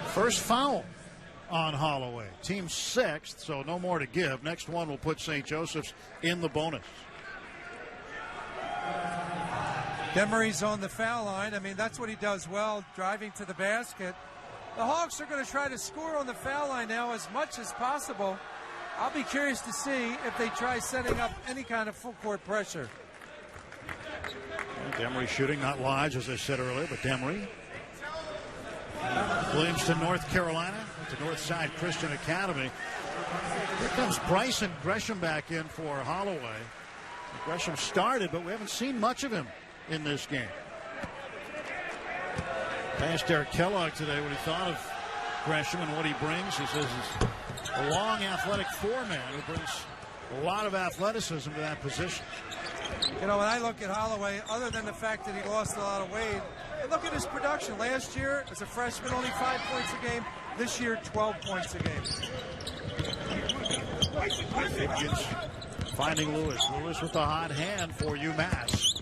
[SPEAKER 1] First foul on Holloway. Team 6th, so no more to give. Next one will put St. Joseph's in the bonus.
[SPEAKER 2] Demery's on the foul line. I mean, that's what he does well, driving to the basket. The Hawks are going to try to score on the foul line now as much as possible. I'll be curious to see if they try setting up any kind of full court pressure.
[SPEAKER 1] Demery shooting, not Lodge, as I said earlier, but Demery. Williamston, North Carolina, to Northside Christian Academy. Here comes Bryson Gresham back in for Holloway. Gresham started, but we haven't seen much of him in this game. Asked Derek Kellogg today what he thought of Gresham and what he brings. He says he's a long, athletic four-man who brings a lot of athleticism to that position.
[SPEAKER 2] You know, when I look at Holloway, other than the fact that he lost a lot of weight, look at his production. Last year, as a freshman, only 5 points a game. This year, 12 points a game.
[SPEAKER 1] Higgins finding Lewis. Lewis with the hot hand for UMass.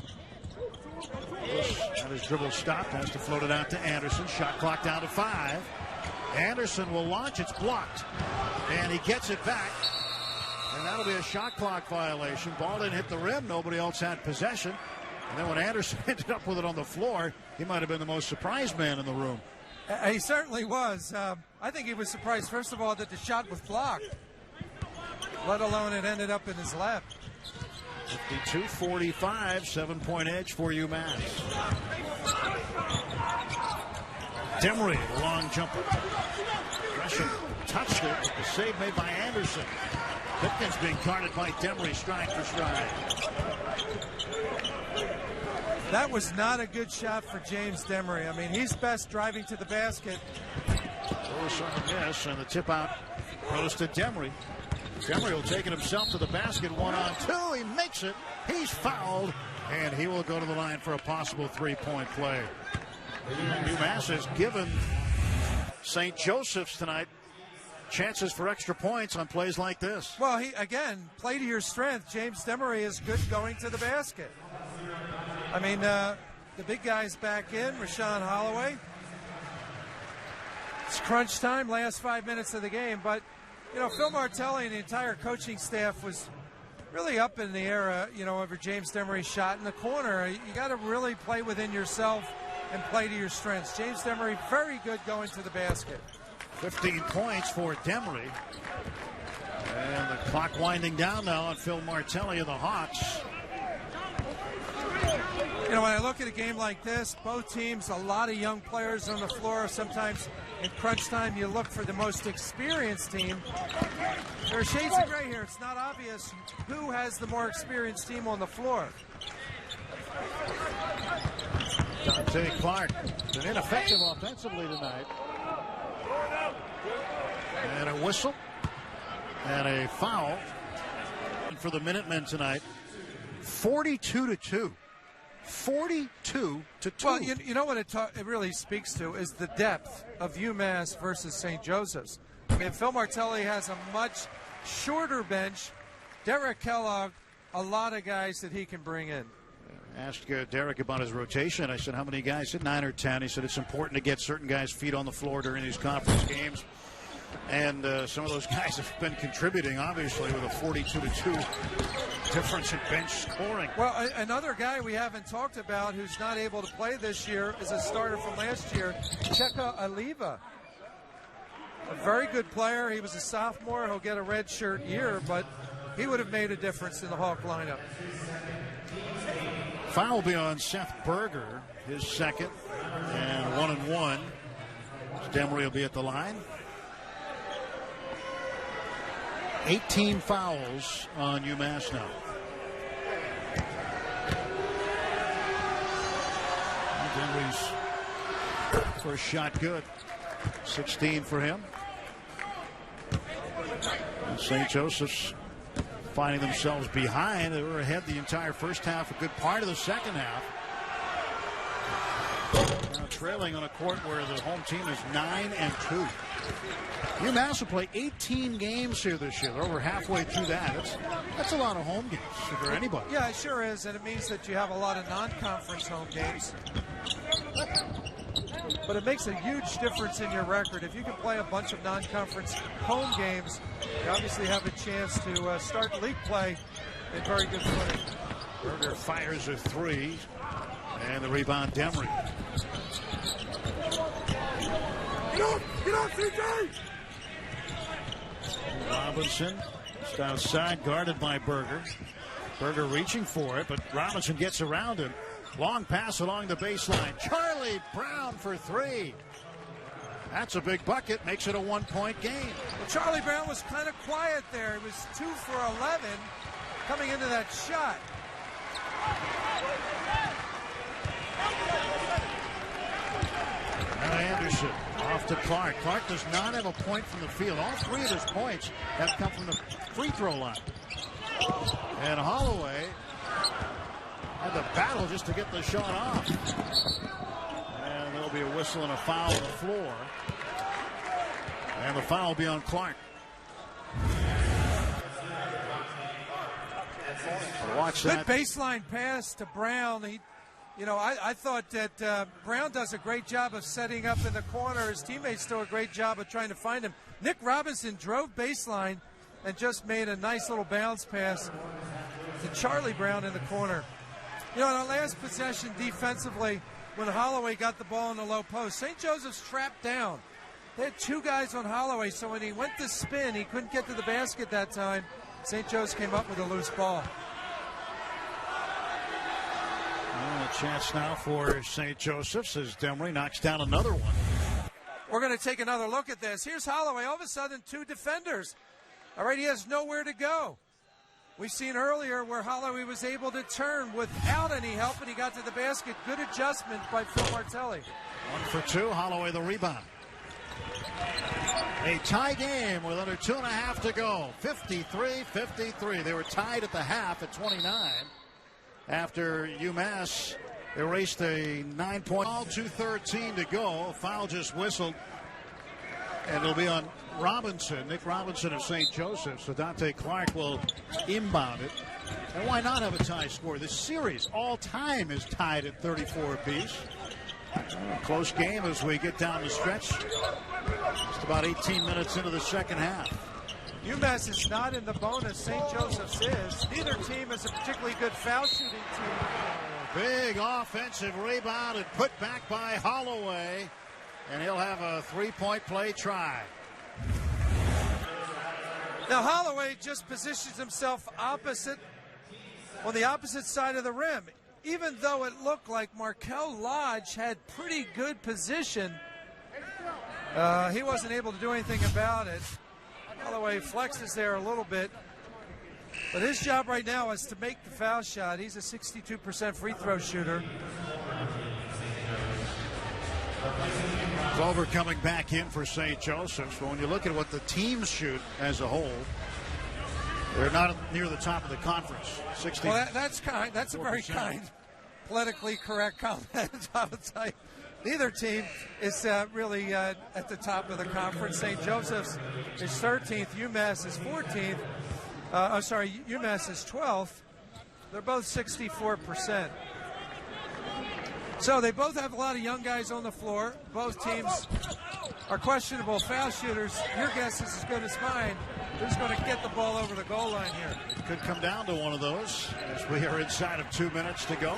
[SPEAKER 1] Lewis had his dribble stopped. Has to float it out to Anderson. Shot clock down to 5. Anderson will launch. It's blocked. And he gets it back. And that'll be a shot clock violation. Ball didn't hit the rim. Nobody else had possession. And then when Anderson ended up with it on the floor, he might have been the most surprised man in the room.
[SPEAKER 2] He certainly was. I think he was surprised, first of all, that the shot was blocked, let alone it ended up in his lap.
[SPEAKER 1] 52-45, 7-point edge for UMass. Demery, the long jumper. Gresham touched it. The save made by Anderson. Pipkins being guarded by Demery, stride for stride.
[SPEAKER 2] That was not a good shot for James Demery. I mean, he's best driving to the basket.
[SPEAKER 1] Lewis on the miss, and the tip out goes to Demery. Demery will take it himself to the basket, 1-on-2. He makes it. He's fouled, and he will go to the line for a possible three-point play. UMass has given St. Joseph's tonight chances for extra points on plays like this.
[SPEAKER 2] Well, again, play to your strength. James Demery is good going to the basket. I mean, the big guy's back in, Rashawn Holloway. It's crunch time, last 5 minutes of the game. But, you know, Phil Martelli and the entire coaching staff was really up in the air, over James Demery's shot in the corner. You got to really play within yourself and play to your strengths. James Demery, very good going to the basket.
[SPEAKER 1] 15 points for Demery. And the clock winding down now on Phil Martelli of the Hawks.
[SPEAKER 2] You know, when I look at a game like this, both teams, a lot of young players on the floor. Sometimes in crunch time, you look for the most experienced team. There are shades of gray here. It's not obvious who has the more experienced team on the floor.
[SPEAKER 1] Dante Clark, been ineffective offensively tonight. And a whistle and a foul for the Minutemen tonight. 42-2. 42-2.
[SPEAKER 2] Well, you know what it really speaks to is the depth of UMass versus St. Joseph's. I mean, Phil Martelli has a much shorter bench. Derek Kellogg, a lot of guys that he can bring in.
[SPEAKER 1] Asked Derek about his rotation. I said, how many guys? He said 9 or 10. He said it's important to get certain guys' feet on the floor during these conference games. And some of those guys have been contributing, obviously, with a 42-2 difference in bench scoring.
[SPEAKER 2] Well, another guy we haven't talked about who's not able to play this year is a starter from last year, Cheka Aliva. A very good player. He was a sophomore. He'll get a redshirt year, but he would have made a difference in the Hawk lineup.
[SPEAKER 1] Foul will be on Seth Berger, his second, and 1-1. Demery will be at the line. 18 fouls on UMass now. Demery's first shot good. 16 for him. And St. Joseph's finding themselves behind. They were ahead the entire first half, a good part of the second half. Now trailing on a court where the home team is 9-2. UMass will play 18 games here this year. They're over halfway through that. That's a lot of home games for anybody.
[SPEAKER 2] Yeah, it sure is, and it means that you have a lot of non-conference home games. But it makes a huge difference in your record. If you can play a bunch of non-conference home games, you obviously have a chance to start league play in very good footing.
[SPEAKER 1] Berger fires a three, and the rebound, Demery.
[SPEAKER 3] Get up, CJ!
[SPEAKER 1] Robinson just outside, guarded by Berger. Berger reaching for it, but Robinson gets around him. Long pass along the baseline. Charlie Brown for three. That's a big bucket. Makes it a 1-point game.
[SPEAKER 2] Well, Charlie Brown was kind of quiet there. He was 2 for 11 coming into that shot.
[SPEAKER 1] Now Anderson off to Clark. Clark does not have a point from the field. All 3 of his points have come from the free throw line. And Holloway had the battle just to get the shot off. And there'll be a whistle and a foul on the floor. And the foul will be on Clark. Watch that.
[SPEAKER 2] Good baseline pass to Brown. I thought that Brown does a great job of setting up in the corner. His teammates do a great job of trying to find him. Nick Robinson drove baseline and just made a nice little bounce pass to Charlie Brown in the corner. In our last possession defensively, when Holloway got the ball in the low post, St. Joseph's trapped down. They had 2 guys on Holloway, so when he went to spin, he couldn't get to the basket that time. St. Joe's came up with a loose ball.
[SPEAKER 1] A chance now for St. Joseph's as Demry knocks down another one.
[SPEAKER 2] We're going to take another look at this. Here's Holloway. All of a sudden, 2 defenders. All right, he has nowhere to go. We've seen earlier where Holloway was able to turn without any help, and he got to the basket. Good adjustment by Phil Martelli.
[SPEAKER 1] 1 for 2. Holloway the rebound. A tie game with under 2.5 to go. 53-53. They were tied at the half at 29. After UMass erased a 9-point. All 2:13 to go. A foul just whistled. And it'll be on Robinson, Nick Robinson of St. Joseph's. So Dante Clark will inbound it. And why not have a tie score? This series all time is tied at 34 apiece. Close game as we get down the stretch. Just about 18 minutes into the second half.
[SPEAKER 2] UMass is not in the bonus. St. Joseph's is. Neither team is a particularly good foul shooting team.
[SPEAKER 1] Big offensive rebound and put back by Holloway. And he'll have a 3-point play try.
[SPEAKER 2] Now Holloway just positions himself on the opposite side of the rim. Even though it looked like Markel Lodge had pretty good position, he wasn't able to do anything about it. Holloway flexes there a little bit. But his job right now is to make the foul shot. He's a 62% free throw shooter.
[SPEAKER 1] Clover coming back in for St. Joseph's. But when you look at what the teams shoot as a whole, they're not near the top of the conference. 60.
[SPEAKER 2] Well, that's kind. That's a very kind, politically correct comment. I would say neither team is really at the top of the conference. St. Joseph's is 13th. UMass is 14th. UMass is 12th. They're both 64%. So they both have a lot of young guys on the floor. Both teams are questionable foul shooters. Your guess is as good as mine. Who's going to get the ball over the goal line here?
[SPEAKER 1] It could come down to one of those as we are inside of 2 minutes to go.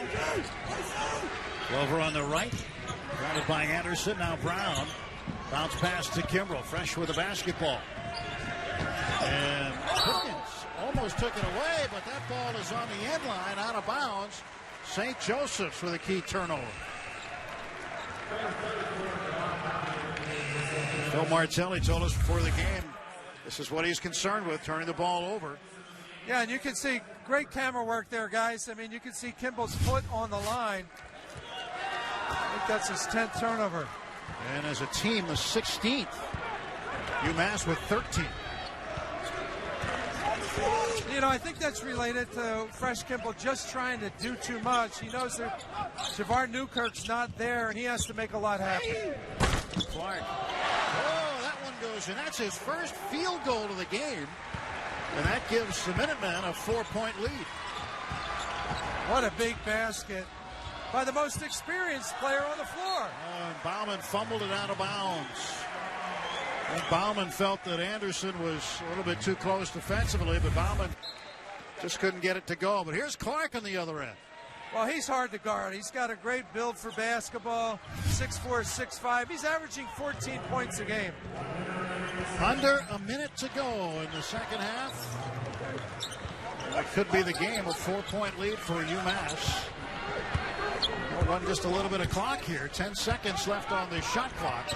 [SPEAKER 1] Clover on the right. Guarded by Anderson. Now Brown. Bounce pass to Kimbrell. Fresh with the basketball. And Pickens almost took it away, but that ball is on the end line, out of bounds. St. Joseph's with a key turnover. Phil Martelli told us before the game, this is what he's concerned with, turning the ball over.
[SPEAKER 2] Yeah, and you can see great camera work there, guys. I mean, you can see Kimball's foot on the line. I think that's his 10th turnover.
[SPEAKER 1] And as a team, the 16th. UMass with 13.
[SPEAKER 2] I think that's related to Fresh Kimball just trying to do too much. He knows that Javar Newkirk's not there, and he has to make a lot happen.
[SPEAKER 1] Clark. Oh, that one goes in. That's his first field goal of the game. And that gives the Minutemen a 4-point lead.
[SPEAKER 2] What a big basket by the most experienced player on the floor.
[SPEAKER 1] And Bauman fumbled it out of bounds. And Bauman felt that Anderson was a little bit too close defensively, but Bauman just couldn't get it to go. But here's Clark on the other end.
[SPEAKER 2] Well, he's hard to guard. He's got a great build for basketball, 6'4", 6'5". He's averaging 14 points a game.
[SPEAKER 1] Under a minute to go in the second half. That could be the game, a 4-point lead for UMass. We'll run just a little bit of clock here. 10 seconds left on the shot clock.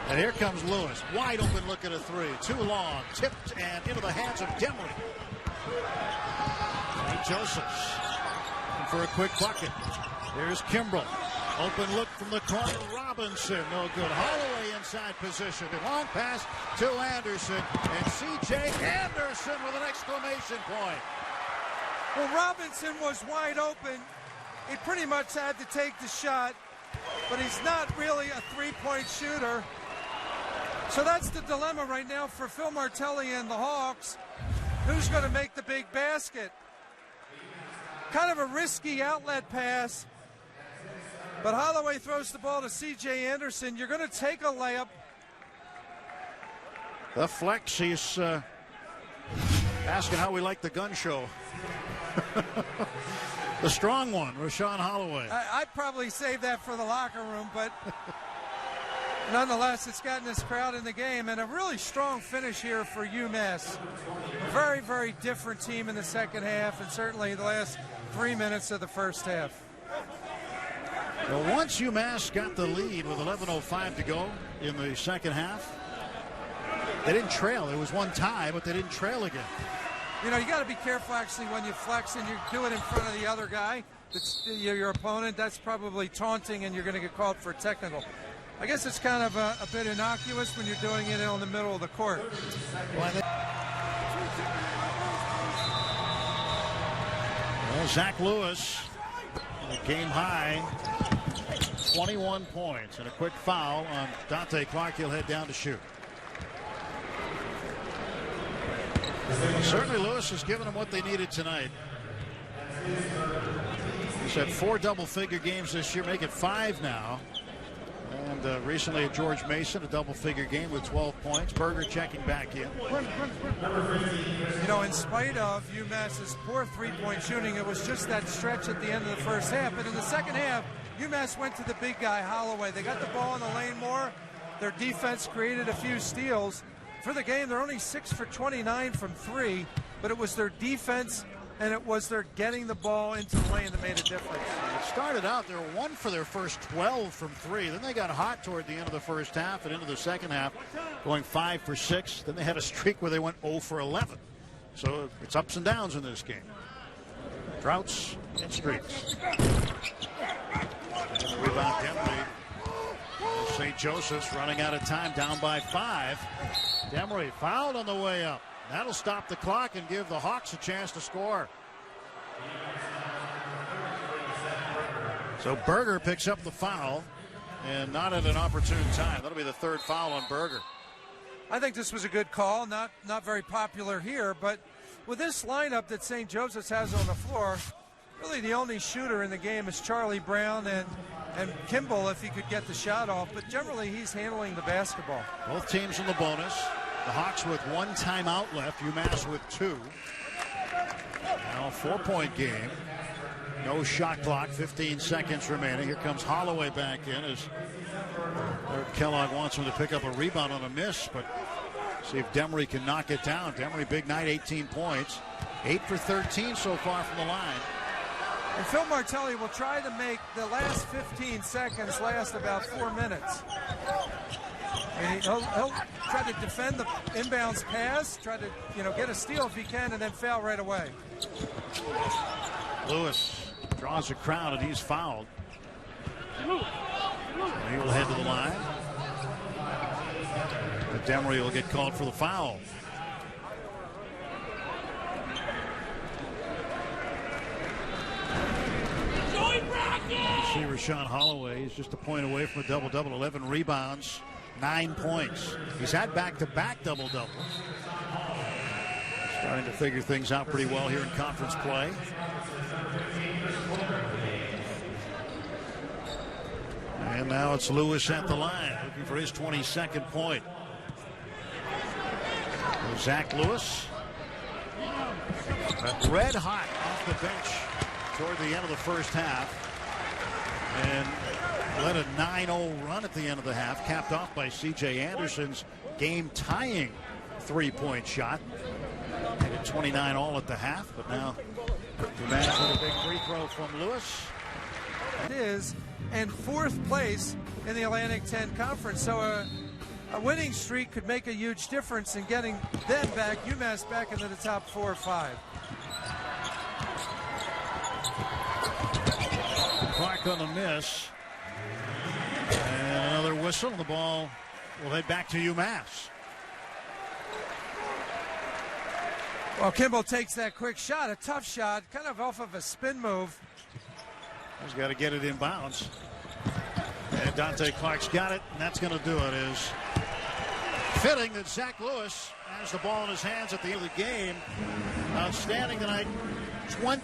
[SPEAKER 1] And here comes Lewis. Wide open look at a three. Too long. Tipped and into the hands of Demery. Josephs for a quick bucket. Here's Kimbrell. Open look from the corner. Robinson. No good. Holloway inside position. Long pass to Anderson. And C.J. Anderson with an exclamation point.
[SPEAKER 2] Well, Robinson was wide open. He pretty much had to take the shot, but he's not really a three-point shooter. So that's the dilemma right now for Phil Martelli and the Hawks. Who's going to make the big basket? Kind of a risky outlet pass, but Holloway throws the ball to C.J. Anderson. You're going to take a layup.
[SPEAKER 1] The flex, he's asking how we like the gun show. The strong one, Rashawn Holloway.
[SPEAKER 2] I'd probably save that for the locker room, but nonetheless, it's gotten this crowd in the game, and a really strong finish here for UMass. Very, very different team in the second half, and certainly the last 3 minutes of the first half.
[SPEAKER 1] Well, once UMass got the lead with 11:05 to go in the second half, they didn't trail. It was one tie, but they didn't trail again.
[SPEAKER 2] You know, you got to be careful actually when you flex and you do it in front of the other guy, your opponent. That's probably taunting, and you're going to get called for a technical. I guess it's kind of a bit innocuous when you're doing it in the middle of the court.
[SPEAKER 1] Well, Zach Lewis, game high, 21 points, and a quick foul on Dante Clark. He'll head down to shoot. Well, certainly Lewis has given them what they needed tonight. He's had 4 double-figure games this year, make it 5 now. And recently at George Mason, a double-figure game with 12 points. Berger checking back in.
[SPEAKER 2] You know, in spite of UMass's poor three-point shooting, it was just that stretch at the end of the first half. But in the second half, UMass went to the big guy, Holloway. They got the ball in the lane more. Their defense created a few steals. For the game, they're only 6 for 29 from 3, but it was their defense and it was their getting the ball into the lane that made a difference.
[SPEAKER 1] It started out, they were 1 for their first 12 from 3. Then they got hot toward the end of the first half and into the second half, going 5 for 6. Then they had a streak where they went 0 for 11. So it's ups and downs in this game. Droughts and streaks. Rebound Demery. St. Joseph's running out of time, down by 5. Demery fouled on the way up. That'll stop the clock and give the Hawks a chance to score. So Berger picks up the foul, and not at an opportune time. That'll be the 3rd foul on Berger.
[SPEAKER 2] I think this was a good call. Not very popular here, but with this lineup that St. Joseph's has on the floor, really the only shooter in the game is Charlie Brown and Kimball if he could get the shot off, but generally he's handling the basketball.
[SPEAKER 1] Both teams in the bonus. The Hawks with 1 timeout left, UMass with 2. Now a 4-point game. No shot clock, 15 seconds remaining. Here comes Holloway back in as Kellogg wants him to pick up a rebound on a miss, but see if Demery can knock it down. Demery, big night, 18 points. 8 for 13 so far from the line.
[SPEAKER 2] And Phil Martelli will try to make the last 15 seconds last about 4 minutes. And he'll try to defend the inbounds pass, try to get a steal if he can, and then foul right away.
[SPEAKER 1] Lewis draws a crowd, and he's fouled. He will head to the line. But Demery will get called for the foul. You see Rashawn Holloway is just a point away from a double-double, 11 rebounds, 9 points. He's had back-to-back double-doubles. Starting to figure things out pretty well here in conference play. And now it's Lewis at the line, looking for his 22nd point. Zach Lewis, red hot off the bench toward the end of the first half, and led a 9-0 run at the end of the half, capped off by C.J. Anderson's game-tying 3-point shot. Made it 29 all at the half, but now UMass with a big free throw from Lewis.
[SPEAKER 2] It is, and 4th place in the Atlantic 10 Conference. So a winning streak could make a huge difference in getting them back, UMass back into the top 4 or 5.
[SPEAKER 1] Clark on the miss. And another whistle. The ball will head back to UMass.
[SPEAKER 2] Well, Kimball takes that quick shot, a tough shot, kind of off of a spin move.
[SPEAKER 1] He's got to get it in bounds. And Dante Clark's got it, and that's going to do it. It is fitting that Zach Lewis has the ball in his hands at the end of the game. Outstanding tonight. 20